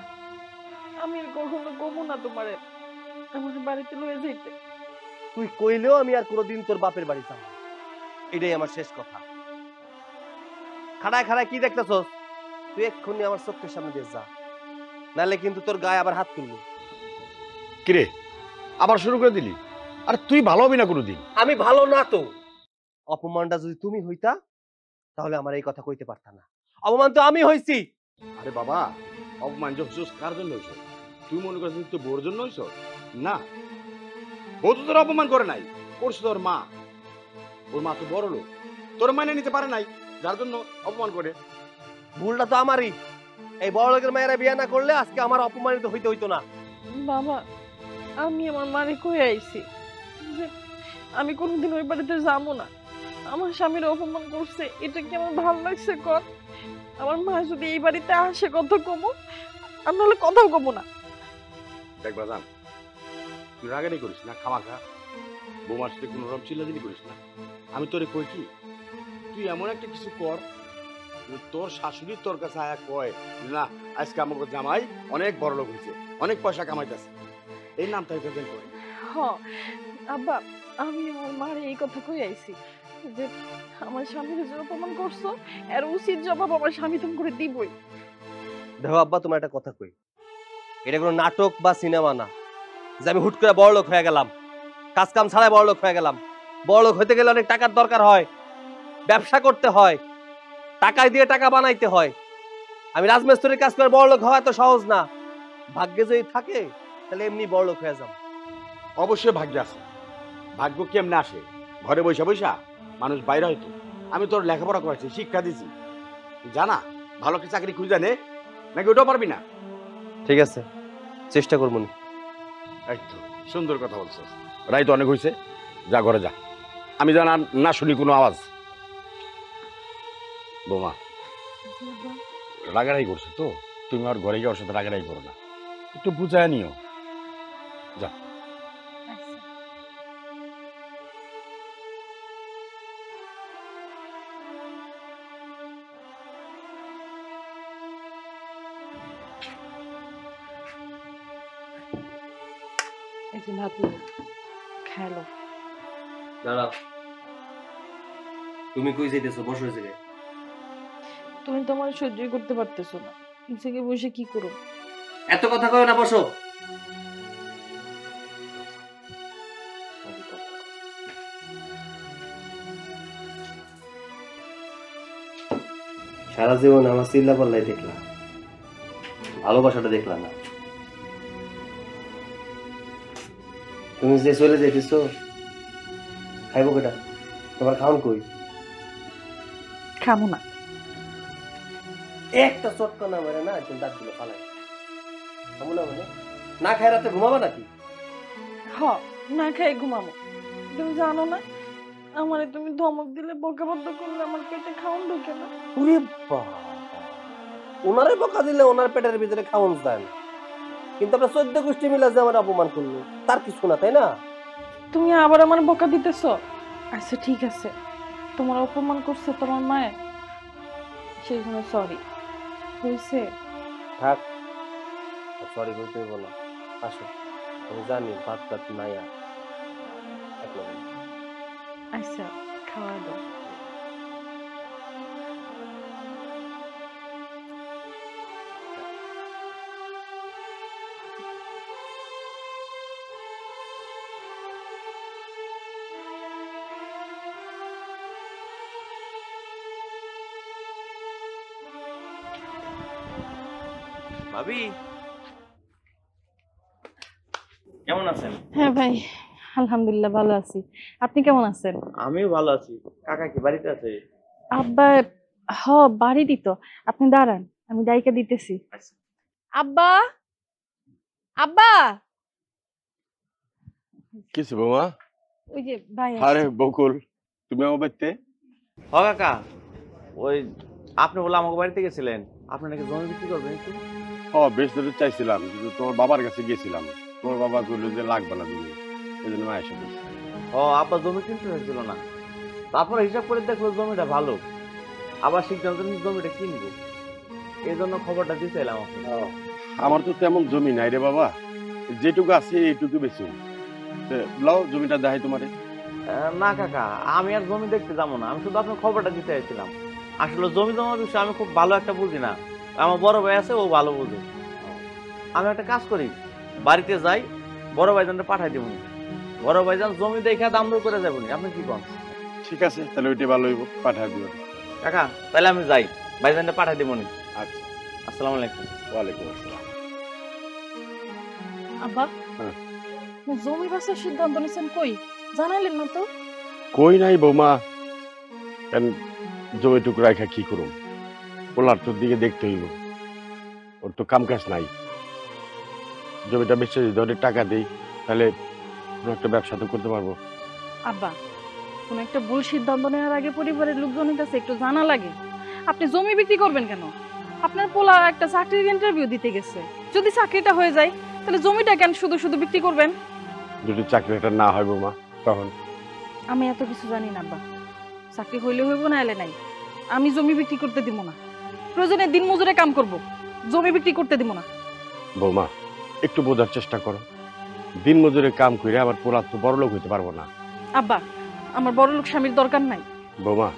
আমি কখনো কমু না তোমারে আমার বাড়িতে লয়ে যাইতে। তুই কইলেও আমি আর কোনোদিন তোর বাপের বাড়ি যাব না। এটাই আমার শেষ কথা। খাড়ায় খাড়ায় কি দেখতেছস? তুই এক্ষুনি আমার চোখের সামনে দিয়ে যা, নাহলে কিন্তু তোর গায়ে আবার হাত তুলবো। কিরে আবার শুরু করে দিলি? আরে তুই ভালো হবি না কোনোদিন। আমি ভালো না তো, অপমানটা যদি তুমি হইতা তাহলে আমার এই কথা কইতে পারতা না। অপমান তো আমি হইছি। আরে বাবা, অপমান যে হইছস কার জন্য হইছ? তুই মনে করছিস তুই বোর জন্য হইছ? না, বউ তো তোর অপমান করে নাই, করছে তোর মা। ওর মা তো বড় লোক, তোর মানে নিতে পারে নাই, যার জন্য অপমান করে। ভুলটা তো আমারই। এই বড় লোকের মেয়েরা বিয়ে না করলে আজকে আমার অপমানিত হইতে হইতো না। বাবা, আমি আমার মারে কই আইছি যে আমি কোনোদিন ওই বাড়িতে যাবো না। আমার স্বামীর অপমান করছে, এটা কি আমার ভালো লাগছে? কর, আমার মা যদি এই বাড়িতে আসে কথা কমো, আর নাহলে কথাও কমো না। দেখ বাজান, তুই রাগানি করিস না, খামাখা বৌমার সাথে কোনো রকম চিল্লাচিল্লি করিস না। আমি তোরে কই কি, তুই এমন একটা কিছু কর যে তোর শাশুড়ি তোর কাছে আয়া কয় না আজকে আমাকে জামাই অনেক বড় লোক হয়েছে, অনেক পয়সা কামাইতেছে, এই নামটা প্রেজেন্ট করে। হ আব্বা, আমি আমার মারে এই কথা কই আইছি যে আমার স্বামীর যে অপমান করছো, এর উচিত জবাব আমার স্বামী তুমি করে দিবই। দেখো আব্বা, তোমার একটা কথা কই, এটা কোনো নাটক বা সিনেমা না যে আমি হুট করে বড় লোক হয়ে গেলাম, কাজ কাম ছাড়াই বড় লোক হয়ে গেলাম। বড় লোক হইতে গেলে অনেক টাকার দরকার হয়, ব্যবসা করতে হয়, টাকায় দিয়ে টাকা বানাইতে হয়। আমি রাজমিস্ত্রির কাজ করে বড় লোক হওয়া এত সহজ না। ভাগ্যে যদি থাকে তাহলে এমনি বড় লোক হয়ে যাম। অবশ্যই ভাগ্য আছে। ভাগ্য কেমনে আসে? ঘরে বৈশা বৈশা? মানুষ বাইরে হয়তো। আমি তোর লেখাপড়া করেছি, শিক্ষা দিছি, জানা ভালো একটা চাকরি খুঁজে নে, নাকি ওটাও পারবি না? ঠিক আছে, চেষ্টা করবো। এই তো সুন্দর কথা বলছো। রাইত অনেক হয়েছে, যা ঘরে যা, আমি জানা না শুনি কোনো আওয়াজ। বোমা রাগারাই করছে তো, তুমি আর ঘরে গিয়ে ওর সাথে রাগারাই করো না, একটু বুঝায় নিও। যা। এই যে ভাত খেলো। দাঁড়াও, তুমি কই যাইতেছো? বসো এই জায়গায়। তুমি তো আমার সহ্যই করতে পারতেছো না, এই জায়গায় বসে কি করো? এত কথা কয় না, বসো। সারা জীবন আমার চিল্লা পাল্লাই দেখলাম, ভালোবাসাটা দেখলাম না। তুমি যে চলে যাইতেছো, খাইবো কেটা? তোমার খাওন কই? খাবো না। একটা চটকা না মেরে না একদম দাঁতগুলো ফালাই খাবো না মানে? না খাই রাতে ঘুমাবো নাকি? হ, না খাই ঘুমাবো। তুমি জানো না, আমারে তুমি ধমক দিলে, বকাবদ্ধ করলে আমার পেটে খাওন ঢোকে না। ওরে বাবা, ওনারে বকা দিলে ওনার পেটের ভিতরে খাওন যায় না, কিন্তু আমরা 14 গোষ্ঠী মিলে যে আমার অপমান করলো তার কিছু না, তাই না? তুমি আবার আমার বকা দিতেছো? আচ্ছা ঠিক আছে, তোমার অপমান করছে তোমার মায়ে, সেই জন্য সরি হয়েছে। থাক, সরি বলতে হইব না। আসো, আমি জানি ভাত টাত নাই আর। আচ্ছা খাওয়া দাও। ভাবি কেমন আছেন? হ্যাঁ ভাই, আলহামদুলিল্লাহ ভালো আছি। আপনি কেমন আছেন? আমিও ভালো আছি। কাকা কি বাড়িতে আছে? আব্বা হ বাড়ি দিত। আপনি দাঁড়ান, আমি ডাইকা দিতেছি। আব্বা, আব্বা। কিছু বৌমা? ওই যে ভাই। আরে বকুল, তুমি আমার বাড়িতে? হ কাকা, ওই আপনি বলে আমাকে বাড়িতে গেছিলেন, আপনি নাকি জমি বিক্রি করবেন একটু? বেশ ধরে চাইছিলাম, কিন্তু তোমার বাবার কাছে গেছিলাম, তোমার বাবা বললো যে লাগবে না তুমি, এই জন্য মায়ের সাথে। আব্বা জমি কিনতে হয়েছিল না, তারপরে হিসাব করে দেখলো জমিটা ভালো, আবার সিদ্ধান্ত নিয়ে জমিটা কিনবো, এই জন্য খবরটা দিতেছিলাম আপনাকে। আমার তো তেমন জমি নাই রে বাবা, যেটুকু আছে এইটুকু বেশি। লাও জমিটা দেখাই তোমারে। না কাকা, আমি আর জমি দেখতে যাবো না, আমি শুধু আপনার খবরটা দিতে চাইছিলাম। আসলে জমি জমার বিষয়ে আমি খুব ভালো একটা বুঝি না, আমার বড় ভাই আছে, ও ভালো বুঝে। আমি একটা কাজ করি, বাড়িতে যাই, বড় ভাইজানটা পাঠাই দেবো। বড় ভাইজান জমি দেখে দাম দর করে যাবো। আপনি কি করেন? ঠিক আছে, তাহলে ওইটা ভালো হইব, পাঠাই দিব। কাকা তাহলে আমি যাই, ভাইজানটা পাঠাই দেবো। আচ্ছা, আসসালামু আলাইকুম। ওয়ালাইকুম আসসালাম। আব্বা হ্যাঁ। জমি বাসার সিদ্ধান্ত নিছেন, কই জানাইলেন না তো? কই নাই বৌমা, কেন জমি টুকু রাখা কি করুম? পোলার তোর দিকে দেখতে হইব, ওর তো কাম কাজ নাই। জমিটা বেচে ধরে টাকা দেই, তাহলে কোনো একটা ব্যবসা তো করতে পারবো। আব্বা কোন একটা ভুল সিদ্ধান্ত নেওয়ার আগে পরিবারের লোকজনের কাছে একটু জানা লাগে। আপনি জমি বিক্রি করবেন কেন? আপনার পোলা একটা চাকরির ইন্টারভিউ দিতে গেছে, যদি চাকরিটা হয়ে যায় তাহলে জমিটা কেন শুধু শুধু বিক্রি করবেন? যদি চাকরিটা না হয় বৌমা, তখন? আমি এত কিছু জানি না আব্বা, চাকরি হইলে হইব না এলে নাই। আমি জমি বিক্রি করতে দিব না, প্রয়োজনে দিন মজুরে কাম করব, জমি বিক্রি করতে দিব না। বৌমা একটু বোঝার চেষ্টা করো, দিন মজুরে কাম করে আবার পোলা তো বড় লোক হইতে পারবো না। আব্বা আমার বড় লোক স্বামীর দরকার নাই। বৌমা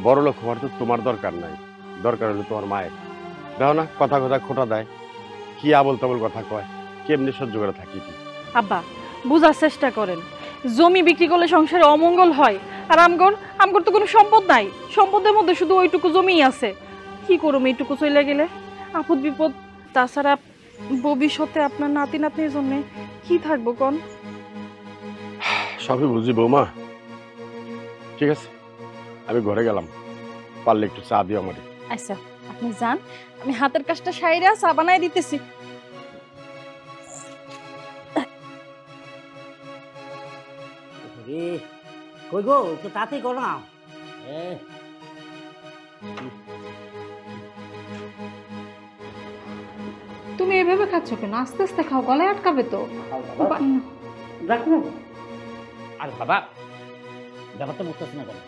বড় লোক হওয়ার তো তোমার দরকার নাই, দরকার হলো তোমার মায়ের। দেখো না কথা কথা খোটা দেয়, কি আবল তাবল কথা কয়, কেমনি সহ্য করে থাকি কি? আব্বা বুঝার চেষ্টা করেন, জমি বিক্রি করলে সংসারে অমঙ্গল হয়। আর আমগর তো কোনো সম্পদ নাই, সম্পদের মধ্যে শুধু ওইটুকু জমিই আছে। কি করুম এইটুকু চলে গেলে? আপদ বিপদ, তাছাড়া ভবিষ্যতে আপনার নাতি নাতনির জন্য কি থাকবো কোন? সবই বুঝি বৌমা, ঠিক আছে আমি ঘরে গেলাম, পারলে একটু চা দিও আমারে। আচ্ছা আপনি যান, আমি হাতের কাজটা সাইরা চা বানাই দিতেছি। কই গো, একটু তাড়াতাড়ি করো না। তুমি এভাবে খাচ্ছ কেন? আস্তে আস্তে খাও, গলায় আটকাবে তো। আর বাবা ব্যাপারটা বুঝতেছি না কেন,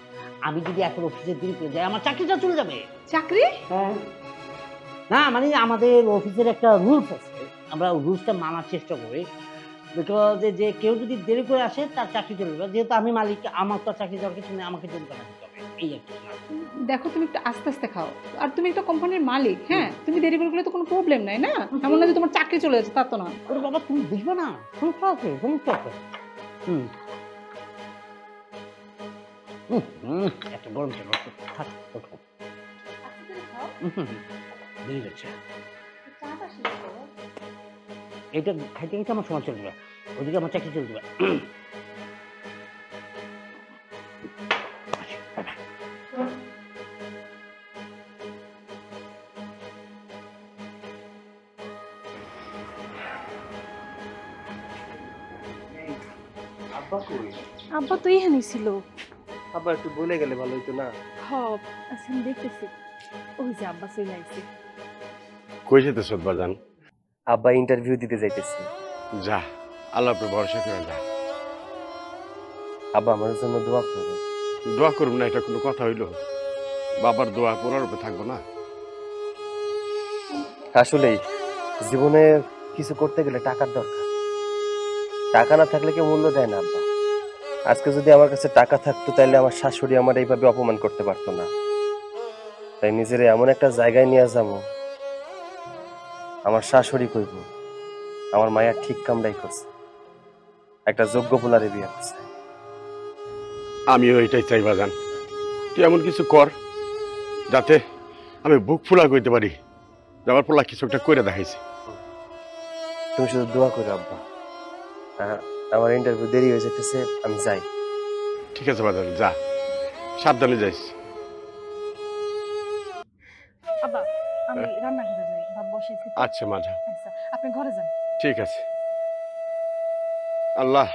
আমি যদি এখন অফিসে দেরি করে যাই আমার চাকরিটা চলে যাবে। চাকরি? না মানে আমাদের অফিসের একটা রুলস আছে, আমরা রুলসটা মানার চেষ্টা করি। বিকজ যে কেউ যদি দেরি করে আসে তার চাকরি চলে যাবে, যেহেতু আমি মালিক, আমার তো চাকরি যাওয়ার কিছু নেই, আমাকে জন্য করা দিতে হবে, এই আর কি। দেখো তুমি একটু আস্তে আস্তে খাও, আর তুমি একটা কোম্পানির মালিক, হ্যাঁ তুমি দেরি করে গেলে তো কোনো প্রবলেম নাই না, এমন না যে তোমার চাকরি চলে যাচ্ছে, তা তো না। ওরে বাবা তুমি বুঝবে না, সমস্যা আছে, সমস্যা আছে। এত গরম কেন? থাক দেরি হচ্ছে, এটা খাইতে খাইতে আমার সময় চলে যাবে, ওদিকে আমার চাকরি চলে যাবে। আব্বা তো এখানেই ছিল। আব্বা একটু বলে গেলে ভালো হইতো না? হব আচ্ছা আমি দেখতেছি, ওই যে আব্বা চলে আইছে। কই যেতেছ বাজান? আব্বা ইন্টারভিউ দিতে যাইতেছি। যা, আল্লাহ উপরে ভরসা করে যা। আব্বা আমার জন্য দোয়া করো। দোয়া করুম না এটা কোনো কথা হইলো? বাবার দোয়া পোলার উপরে থাকবো না? আসলেই জীবনে কিছু করতে গেলে টাকার দরকার, টাকা না থাকলে কেউ মূল্য দেয় না আব্বা। আজকে যদি আমার কাছে টাকা থাকতো তাহলে আমার শাশুড়ি আমার এইভাবে অপমান করতে পারতো না। তাই নিজের এমন একটা জায়গায় নিয়ে যাবো, আমার শাশুড়ি কইব আমার মায়া ঠিক কামড়াই করছে, একটা যোগ্য পোলারে বিয়ে করছে। আমিও এটাই চাই বাজান, তুই এমন কিছু কর যাতে আমি বুক ফুলা কইতে পারি যে আমার পোলা কিছু একটা করে দেখাইছে। তুমি শুধু দোয়া করো আব্বা। আমার ইন্টারভিউ দেরি হয়ে যেতেছে, আমি যাই। ঠিক আছে বাজান, যা, সাবধানে যাইস। আব্বা আমি রান্নাঘরে যাই, ভাত বসাইছি। আচ্ছা মাঝা, আচ্ছা আপনি ঘরে যান। ঠিক আছে। আল্লাহ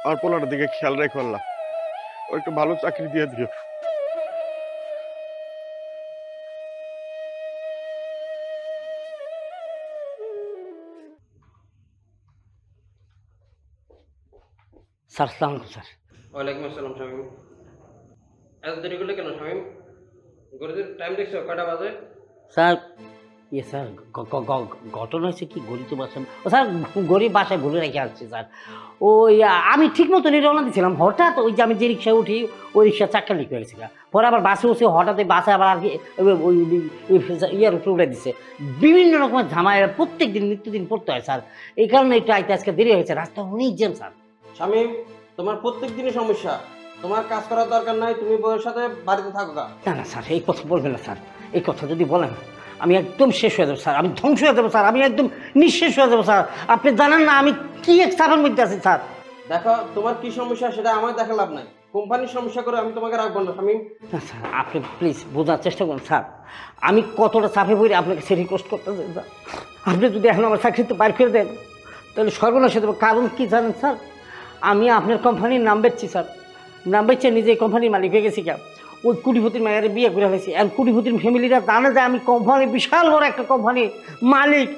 আমার পোলাটার দিকে খেয়াল রাখো, আল্লাহ ওর একটু ভালো চাকরি দিয়ে দিও। স্যার আসসালামু আলাইকুম। স্যার ওয়ালাইকুম আসসালাম শামীম। এত দেরি করলে কেন শামীম? ঘড়িতে টাইম দেখছো কয়টা বাজে? স্যার ইয়ে স্যার ঘটনা হচ্ছে কি গরিব তো বাসা ও স্যার গরিব বাসায় ঘুরে রেখে আসছি স্যার। ওই আমি ঠিক মতো রওনা দিয়েছিলাম, হঠাৎ ওই যে আমি যে রিক্সায় উঠি ওই রিক্সা চাক্কা লিক হয়ে গেছে। পরে আবার বাসে বসে হঠাৎ বাসে আবার আর কি ওই ইয়ার উপরে উঠে দিচ্ছে। বিভিন্ন রকমের ঝামেলা প্রত্যেক দিন নিত্যদিন পড়তে হয় স্যার, এই কারণে একটু আইতে আজকে দেরি হয়েছে, রাস্তা অনেক জ্যাম স্যার। শামীম, তোমার প্রত্যেক দিনই সমস্যা, তোমার কাজ করার দরকার নাই, তুমি বউয়ের সাথে বাড়িতে থাকো। না না স্যার, এই কথা বলবেন না স্যার, এই কথা যদি বলেন আমি একদম শেষ হয়ে যাবো স্যার, আমি ধ্বংস হয়ে যাবো স্যার, আমি একদম নিঃশেষ হয়ে যাবো স্যার। আপনি জানেন না আমি কি এক চাপের মধ্যে আছি স্যার। দেখো তোমার কি সমস্যা সেটা আমার দেখা লাভ নাই, কোম্পানির সমস্যা করে আমি তোমাকে রাখবো না শামীম। না স্যার, আপনি প্লিজ বোঝার চেষ্টা করুন স্যার, আমি কতটা চাপে পড়ে আপনাকে সে রিকোয়েস্ট করতে চাই স্যার। আপনি যদি এখন আমার চাকরিতে বাইর করে দেন তাহলে সর্বনাশ হতে পারে। কারণ কি জানেন স্যার, আমি আপনার কোম্পানির নাম বেচছি স্যার, নাম বেচছে নিজে কোম্পানির মালিক হয়ে গেছি। কেন ওই কুটিপতির মায়ের বিয়ে করে ফেলেছি, আর কুটিপতির ফ্যামিলিরা জানে যে আমি কোম্পানি বিশাল বড় একটা কোম্পানির মালিক।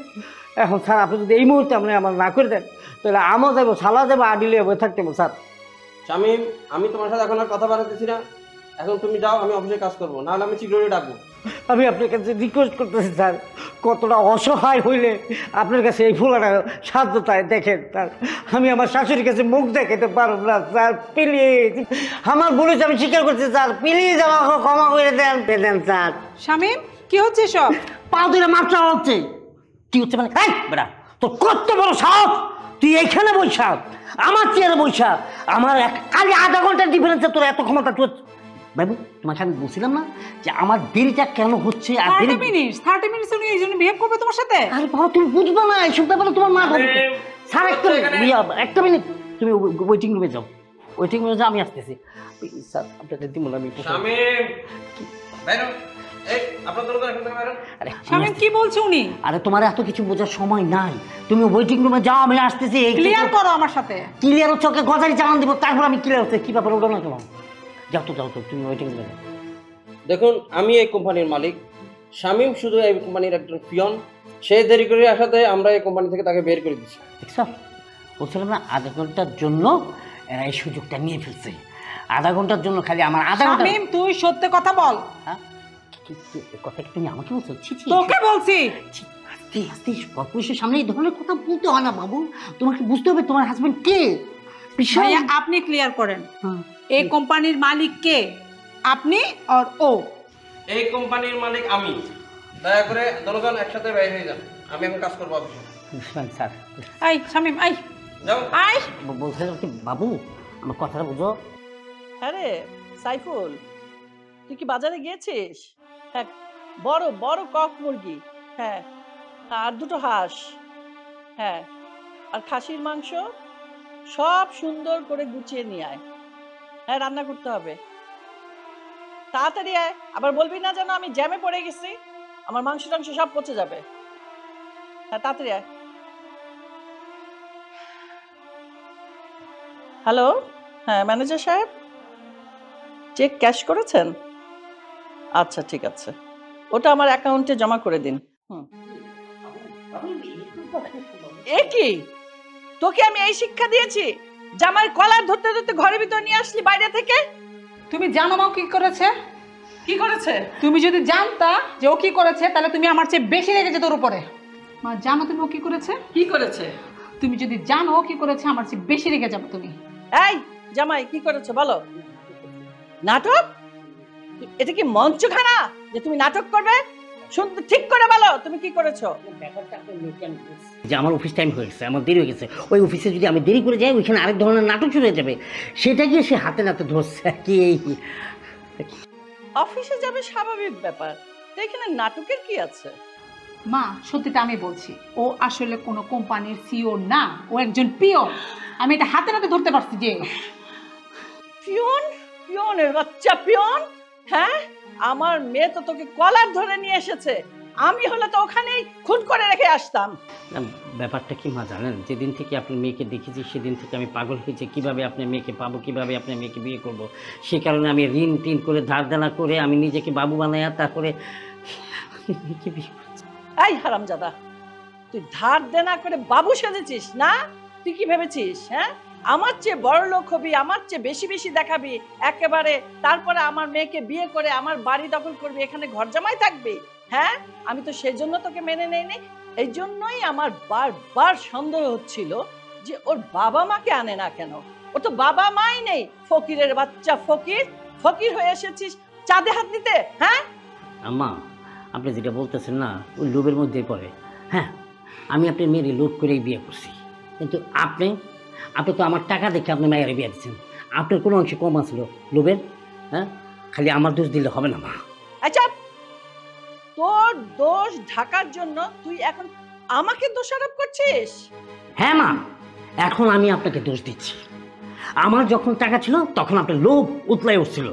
এখন স্যার আপনি যদি এই মুহূর্তে আপনি আমার না করে দেন তাহলে আমও যাবো, সালা যাবো, আডিলে বয়ে থাকতে হবে স্যার। শামীম, আমি তোমার সাথে এখন আর কথা বাড়াতেছি না, এখন তুমি যাও, আমি অফিসে কাজ করবো, নাহলে আমি সিকিউরিটি ডাকবো। আমি আপনার কাছে রিকোয়েস্ট করতেছি স্যার, কতটা অসহায় হইলে আপনার কাছে এই ফুলাটা সাহায্য চাই দেখেন স্যার। আমি আমার শাশুড়ির কাছে মুখ দেখাতে পারব না স্যার, প্লিজ আমার বলেছে আমি স্বীকার করছি স্যার, প্লিজ আমাকে ক্ষমা করে দেন স্যার। শামীম, কি হচ্ছে সব? পা ধরে মাত্রা হচ্ছে কি হচ্ছে মানে বেড়া তোর কত বড় সাহস, তুই এইখানে বৈশা আমার চেয়ারে বৈশা, আমার খালি আধা ঘন্টার ডিফারেন্সে তোর এত ক্ষমতা। তোর বাবু তোমাকে আমি বলছিলাম না যে আমার দেরিটা কেন হচ্ছে, আর 30 মিনিট উনি এই জন্য বিহেভ করবে তোমার সাথে? আরে বাবা তুমি বুঝবে না এইসব ব্যাপারে, তোমার মা বলবে। স্যার একটা মিনিট তুমি ওয়েটিং রুমে যাও, ওয়েটিং রুমে যাও, আমি আসতেছি স্যার। আপনাদের দিব না আমি। শামীম, বাইরো, এই আপনার দরকার এখান থেকে বাইরো। শামীম কি বলছো উনি? আরে তোমার এত কিছু বোঝার সময় নাই, তুমি ওয়েটিং রুমে যাও, আমি আসতেছি। ক্লিয়ার করো আমার সাথে। ক্লিয়ার হচ্ছে ওকে গজারি চালান দিব, তারপর আমি ক্লিয়ার হচ্ছে কি ব্যাপার ওটা না তোমার। যাও তো তুমি ওয়েটিং রুমে যাও। দেখুন, আমি এই কোম্পানির মালিক, শামীম শুধু এই কোম্পানির একজন পিয়ন। সে দেরি করে আসাতে আমরা এই কোম্পানি থেকে তাকে বের করে দিচ্ছি। দেখছ, বলছিলাম না আধা ঘন্টার জন্য এরা এই সুযোগটা নিয়ে ফেলছে। আধা ঘন্টার জন্য খালি আমার আধা ঘন্টা। শামীম তুই সত্যি কথা বল। হ্যাঁ, কথা কি তুমি আমাকে বলছো? তোকে বলছি। আস্তে আস্তে কর্পোরেশনের সামনে এই ধরনের কথা বলতে হয় না বাবু, তোমাকে বুঝতে হবে তোমার হাজবেন্ড কে। ভাইয়া আপনি ক্লিয়ার করেন, এই কোম্পানির মালিক কে? আপনি আর ও? এই কোম্পানির মালিক আমি। দয়া করে দলগণ একসাথে বাইরে হয়ে যান, আমি এখন কাজ করবো অফিসে। স্যার আই শামীম আই যাও। আই বলছিলাম কি বাবু, আমার কথাটা বুঝো। হ্যাঁ রে সাইফুল, তুই কি বাজারে গিয়েছিস? হ্যাঁ, বড় বড় কক মুরগি, হ্যাঁ, আর 2টো হাঁস, হ্যাঁ, আর খাসির মাংস সব সুন্দর করে গুছিয়ে নিয়ে আয়। হ্যাঁ, রান্না করতে হবে, তাড়াতাড়ি আয়। আবার বলবি না যেন আমি জ্যামে পড়ে গেছি, আমার মাংস টাংস সব পচে যাবে। হ্যাঁ, তাড়াতাড়ি আয়। হ্যালো, হ্যাঁ ম্যানেজার সাহেব, চেক ক্যাশ করেছেন? আচ্ছা ঠিক আছে, ওটা আমার অ্যাকাউন্টে জমা করে দিন। এ কি, তোকে আমি এই শিক্ষা দিয়েছি? জামাই কলার ধরতে ধরতে ঘরের ভিতর নিয়ে আসলি বাইরে থেকে? তুমি জানো না ও কি করেছে? কি করেছে? তুমি যদি জানতা যে ও কি করেছে তাহলে তুমি আমার চেয়ে বেশি রেগে যেত ওর উপরে। মা জানো তুমি ও কি করেছে? কি করেছে? তুমি যদি জানো ও কি করেছে আমার চেয়ে বেশি রেগে যাবে তুমি। এই জামাই কি করেছে বলো? নাটক? এটা কি মঞ্চখানা যে তুমি নাটক করবে? শুনতে ঠিক করে বলো তুমি কি করেছো? যে আমার অফিস টাইম হয়ে গেছে, আমার দেরি হয়ে গেছে, ওই অফিসে যদি আমি দেরি করে যাই ওইখানে আরেক ধরনের নাটক শুরু হয়ে যাবে, সেটা গিয়ে সে হাতে নাতে ধরছে কি। অফিসে যাবে স্বাভাবিক ব্যাপার, তো এখানে নাটকের কি আছে? মা সত্যিটা আমি বলছি, ও আসলে কোনো কোম্পানির সিও না, ও একজন পিয়ন। আমি এটা হাতে নাতে ধরতে পারছি। যে পিয়ন? পিয়নের বাচ্চা পিয়ন? হ্যাঁ, আমার মেয়ে তো তোকে কলার ধরে নিয়ে এসেছে, আমি হলে তো ওখানেই খুন করে রেখে আসতাম। ব্যাপারটা কি মা জানেন, যেদিন থেকে আপনার মেয়েকে দেখেছি সেদিন থেকে আমি পাগল হয়েছি কিভাবে আপনার মেয়েকে পাবো, কিভাবে আপনার মেয়েকে বিয়ে করব। সে কারণে আমি ঋণ টিন করে ধার দেনা করে আমি নিজেকে বাবু বানাই, তারপরে মেয়েকে বিয়ে করছি। এই হারামজাদা, তুই ধার দেনা করে বাবু সেজেছিস না? তুই কি ভেবেছিস হ্যাঁ আমার চেয়ে বড় লোক হবি, আমার চেয়ে বেশি বেশি দেখাবি একেবারে, তারপরে আমার মেয়েকে বিয়ে করে আমার বাড়ি দখল করবি, এখানে ঘর জামাই থাকবি। হ্যাঁ, আমি তো সেই জন্য তোকে মেনে নেইনি। এই জন্যই আমার বারবার সন্দেহ হচ্ছিল যে ওর বাবা মাকে আনে না কেন। ও তো বাবা মাই নেই, ফকিরের বাচ্চা, ফকির ফকির হয়ে এসেছিস চাঁদে হাত দিতে। হ্যাঁ আম্মা, আপনি যেটা বলতেছেন না ওই লোভের মধ্যেই পড়ে। হ্যাঁ, আমি আপনার মেয়ের লোভ করেই বিয়ে করছি, কিন্তু আপনি তো আমার টাকা দেখে আপনি মেয়ের বিয়ে দিচ্ছেন। আপনার কোনো অংশে কম আসলো লোভের? হ্যাঁ, খালি আমার দোষ দিলে হবে না মা। আচ্ছা, তোর দোষ ঢাকার জন্য তুই এখন আমাকে দোষারোপ করছিস? হ্যাঁ মা, এখন আমি আপনাকে দোষ দিচ্ছি। আমার যখন টাকা ছিল তখন আপনার লোভ উতলাই উঠছিল,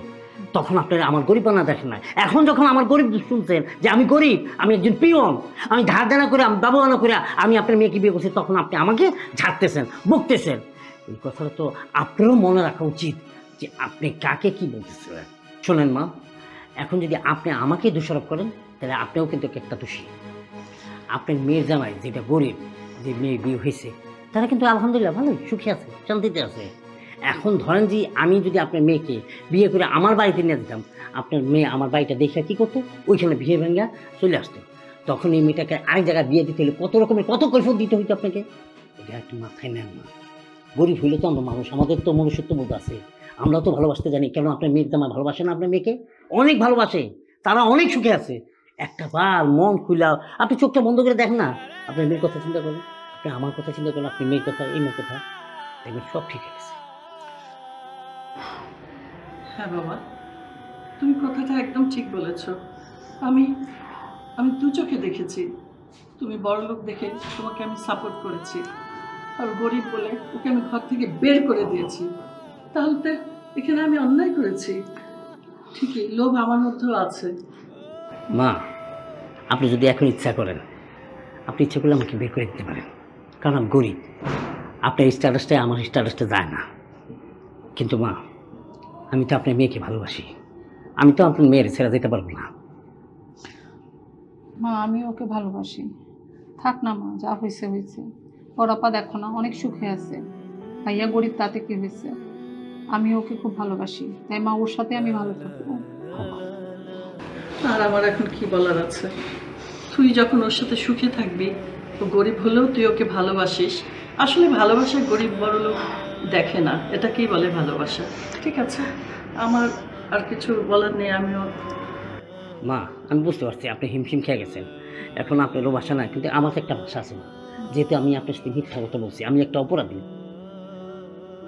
তখন আপনার আমার গরিবানা দেখেন না। এখন যখন আমার গরিব শুনছেন যে আমি গরিব, আমি একজন পিয়ন, আমি ধার দেনা করে ব্যবহার করে আমি আপনার মেয়েকে বিয়ে করছি, তখন আপনি আমাকে ঝাড়তেছেন, বকতেছেন। এই কথাটা তো আপনারও মনে রাখা উচিত যে আপনি কাকে কি বলতেছিলেন। শোনেন মা, এখন যদি আপনি আমাকে দোষারোপ করেন তাহলে আপনিও কিন্তু একটা দোষী। আপনার মেয়ের জামাই যেটা গরিব, যে মেয়ে বিয়ে হয়েছে, তারা কিন্তু আলহামদুলিল্লাহ ভালোই সুখী আছে, শান্তিতে আছে। এখন ধরেন যে আমি যদি আপনার মেয়েকে বিয়ে করে আমার বাড়িতে নিয়ে দিতাম, আপনার মেয়ে আমার বাড়িটা দেখে কী করতো, ওইখানে বিয়ে ভেঙে চলে আসতো। তখন এই মেয়েটাকে আরেক জায়গায় বিয়ে দিতে হলে কত রকমের কত কৈফিয়ত দিতে হইতো আপনাকে। এটা একটু মাথায় নেন না। গরিব হইলে তো আমরা মানুষ, আমাদের তো মনুষ্যত্ব বোধ আছে, আমরাও তো ভালোবাসতে জানি। কেন আপনার মেয়ের জামাই ভালোবাসে না? আপনার মেয়েকে অনেক ভালোবাসে, তারা অনেক সুখে আছে। একটা বার মন খুলা আপনি চোখটা বন্ধ করে দেখেন না, আপনার মেয়ের কথা চিন্তা করেন, আপনি আমার কথা চিন্তা করেন, আপনি মেয়ের কথা, এই মেয়ের কথা, দেখবেন সব ঠিক আছে। হ্যাঁ বাবা, তুমি কথাটা একদম ঠিক বলেছো। আমি দু চোখে দেখেছি, তুমি বড় লোক দেখে তোমাকে আমি সাপোর্ট করেছি, আর গরিব বলে ওকে আমি ঘর থেকে বের করে দিয়েছি। তাহলে তো এখানে আমি অন্যায় করেছি। ঠিকই, লোভ আমার মধ্যেও আছে। মা, আপনি যদি এখন ইচ্ছা করেন, আপনি ইচ্ছা করলে আমাকে বের করে দিতে পারেন, কারণ আমি গরিব। আপনার স্ট্যাটাসটাই আমার স্ট্যাটাসটা যায় না। কিন্তু মা, আমি তো আপনার মেয়েকে ভালোবাসি, আমি তো আপনার মেয়ের ছেড়ে যেতে পারবো না। মা, আমি ওকে ভালোবাসি। থাক না মা, যা হয়েছে হয়েছে। ওর আপা দেখো না অনেক সুখে আছে, ভাইয়া গরিব, তাতে কি হয়েছে? আমি ওকে খুব ভালোবাসি, তাই মা ওর সাথে আমি ভালো থাকবো। আর আমার এখন কি বলার আছে? তুই যখন ওর সাথে সুখে থাকবি, ও গরিব হলেও তুই ওকে ভালোবাসিস। আসলে ভালোবাসা গরিব বড় লোক দেখে না, এটাকেই বলে ভালোবাসা। ঠিক আছে, আমার আর কিছু বলার নেই। আমিও মা, আমি বুঝতে পারছি আপনি হিমশিম খেয়ে গেছেন, এখন আপনারও ভাষা নাই, কিন্তু আমার তো একটা ভাষা আছে না। যেহেতু আমি আপনার সাথে মিথ্যা কথা বলছি, আমি একটা অপরাধী,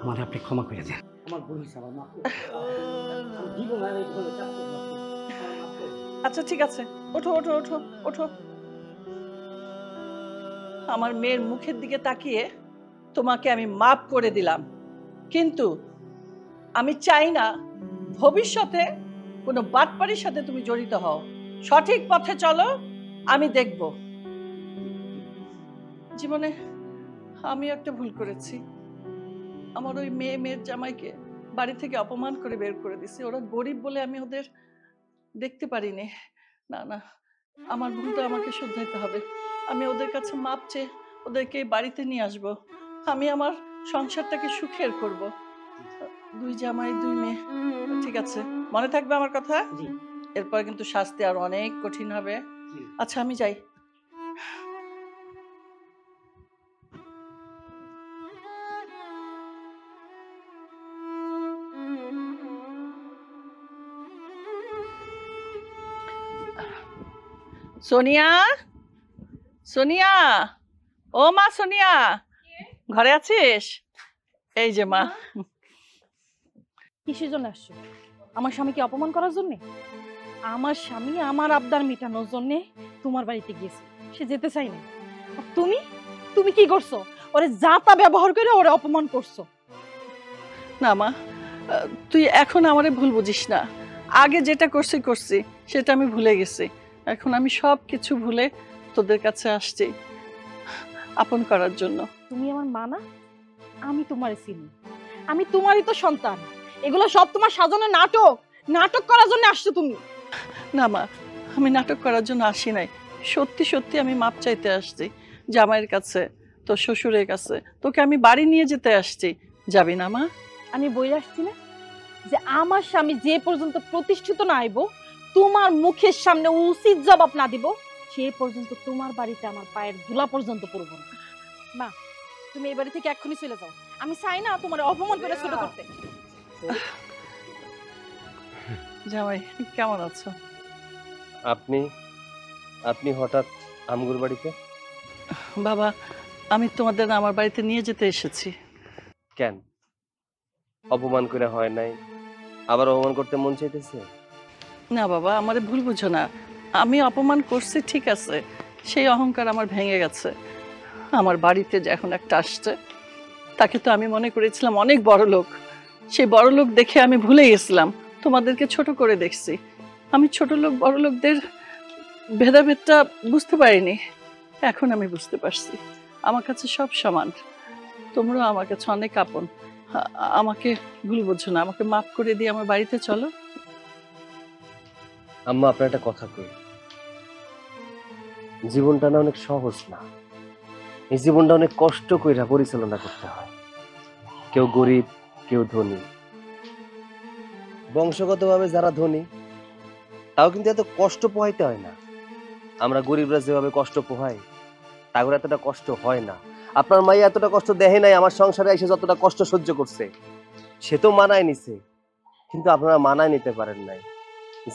আমার আপনি ক্ষমা করে দেন। আমার ভুল হয়েছে, আমার মাফ করে দেন। আচ্ছা ঠিক আছে, ওঠো ওঠো ওঠো ওঠো। আমার মেয়ের মুখের দিকে তাকিয়ে তোমাকে আমি মাফ করে দিলাম, কিন্তু আমি চাই না ভবিষ্যতে কোনো বাটপাড়ির সাথে তুমি জড়িত হও। সঠিক পথে চলো, আমি দেখব। জীবনে আমি একটা ভুল করেছি, আমার ওই মেয়ের জামাইকে বাড়ি থেকে অপমান করে বের করে দিছি। ওরা গরিব বলে আমি ওদের দেখতে পারিনি। না না, আমার ভুলটা আমাকে শুধরাইতে হবে। আমি ওদের কাছে মাপ চেয়ে ওদেরকে বাড়িতে নিয়ে আসব। আমি আমার সংসারটাকে সুখের করব। দুই জামাই দুই মেয়ে, ঠিক আছে? মনে থাকবে আমার কথা? এরপর কিন্তু শাস্তি আর অনেক কঠিন হবে। আচ্ছা, আমি যাই। সোনিয়া, সোনিয়া, ও মা সোনিয়া, ঘরে আছিস? এই যে মা। কিসের জন্য আসছো? আমার স্বামীকে অপমান করার জন্য? আমার স্বামী আমার আবদার মেটানোর জন্য তোমার বাড়িতে গিয়েছে, সে যেতে চাই না। আর তুমি কি করছো? ওরে যা তা ব্যবহার করে ওরে অপমান করছো। না মা, তুই এখন আমারে ভুল বুঝিস না। আগে যেটা করছি সেটা আমি ভুলে গেছি। এখন আমি সব কিছু ভুলে তোদের কাছে আসছি আপন করার জন্য। তুমি আমার মা না? আমি তোমারে চিনি, আমি তোমারই তো সন্তান। এগুলো সব তোমার সাজানো নাটক করার জন্য আসছো তুমি। না মা, আমি নাটক করার জন্য আসি নাই। সত্যি সত্যি আমি মাপ চাইতে আসছি জামাইয়ের কাছে, তোর শ্বশুরের কাছে। তোকে আমি বাড়ি নিয়ে যেতে আসছি। যাবি না মা? আমি বই আসছি না যে আমার স্বামী যে পর্যন্ত প্রতিষ্ঠিত না আইব, তোমার মুখের সামনে উচিত জবাব না দিব, সে পর্যন্ত তোমার বাড়িতে আমার পায়ের ধুলা পর্যন্ত পড়বো না। মা, তুমি এই বাড়ি থেকে এক্ষুনি চলে যাও। আমি চাই না তোমার অপমান করে ছোট করতে। জামাই কেমন আছো? আপনি আপনি হঠাৎ আমগুর বাড়িতে বাবা, আমি তোমাদের আমার বাড়িতে নিয়ে যেতে এসেছি। কেন? অপমান করে হয় নাই, আবার অপমান করতে মন চাইতেছে? না বাবা, আমারে ভুল বুঝো না। আমি অপমান করছি ঠিক আছে, সেই অহংকার আমার ভেঙে গেছে। আমার বাড়িতে যে এখন একটা আসছে, তাকে তো আমি মনে করেছিলাম অনেক বড় লোক। সেই বড় লোক দেখে আমি ভুলে গেছিলাম, তোমাদেরকে ছোট করে দেখছি। আমি ছোট লোক বড় লোকদের ভেদাভেদটা বুঝতে পারিনি, এখন আমি বুঝতে পারছি। আমার কাছে সব সমান, তোমরাও আমার কাছে অনেক আপন। আমাকে ভুল বুঝো না, আমাকে মাফ করে দিয়ে আমার বাড়িতে চলো। আম্মা, আপনার একটা কথা কই, জীবনটা না অনেক সহজ না। এই জীবনটা অনেক কষ্ট কইরা পরিচালনা করতে হয়। কেউ গরিব, কেউ ধনী। বংশগতভাবে যারা ধনী, তাও কিন্তু এত কষ্ট পোহাইতে হয় না। আমরা গরিবরা যেভাবে কষ্ট পোহাই, তাগর এতটা কষ্ট হয় না। আপনার মাইয়া এতটা কষ্ট দেখে নাই, আমার সংসারে এসে যতটা কষ্ট সহ্য করছে, সে তো মানায় নিছে, কিন্তু আপনারা মানায় নিতে পারেন নাই।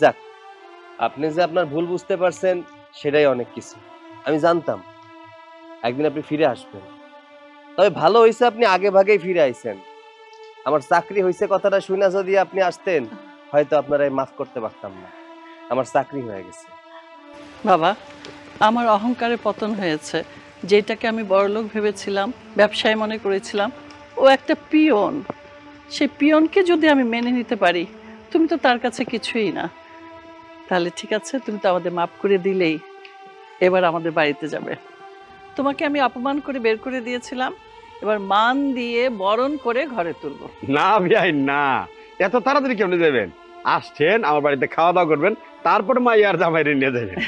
যাক, আপনি যে আপনার ভুল বুঝতে পারছেন, সেটাই অনেক কিছু। আমি জানতাম একদিন আপনি ফিরে আসবেন, তবে ভালো হয়েছে আপনি আগে ভাগেই ফিরে আইছেন। আমার চাকরি হয়েছে কথাটা শুনে যদি আপনি আসতেন, হয়তো আপনারা মাফ করতে পারতাম না। আমার চাকরি হয়ে গেছে। বাবা, আমার অহংকারের পতন হয়েছে। যেটাকে আমি বড়লোক ভেবেছিলাম, ব্যবসায় মনে করেছিলাম, ও একটা পিয়ন। সেই পিয়নকে যদি আমি মেনে নিতে পারি, তুমি তো তার কাছে কিছুই না। তাহলে ঠিক আছে, তুমি তো আমাদের মাফ করে দিলেই এবার আমাদের বাড়িতে যাবে। তোমাকে আমি অপমান করে বের করে দিয়েছিলাম, এবার মান দিয়ে বরণ করে ঘরে তুলবো। না ভাই না, এত তাড়াতাড়ি কেমনে যাবেন? আসছেন আমার বাড়িতে খাওয়া দাওয়া করবেন, তারপরে মাইয়া আর জামাইরে নিয়ে যাবেন।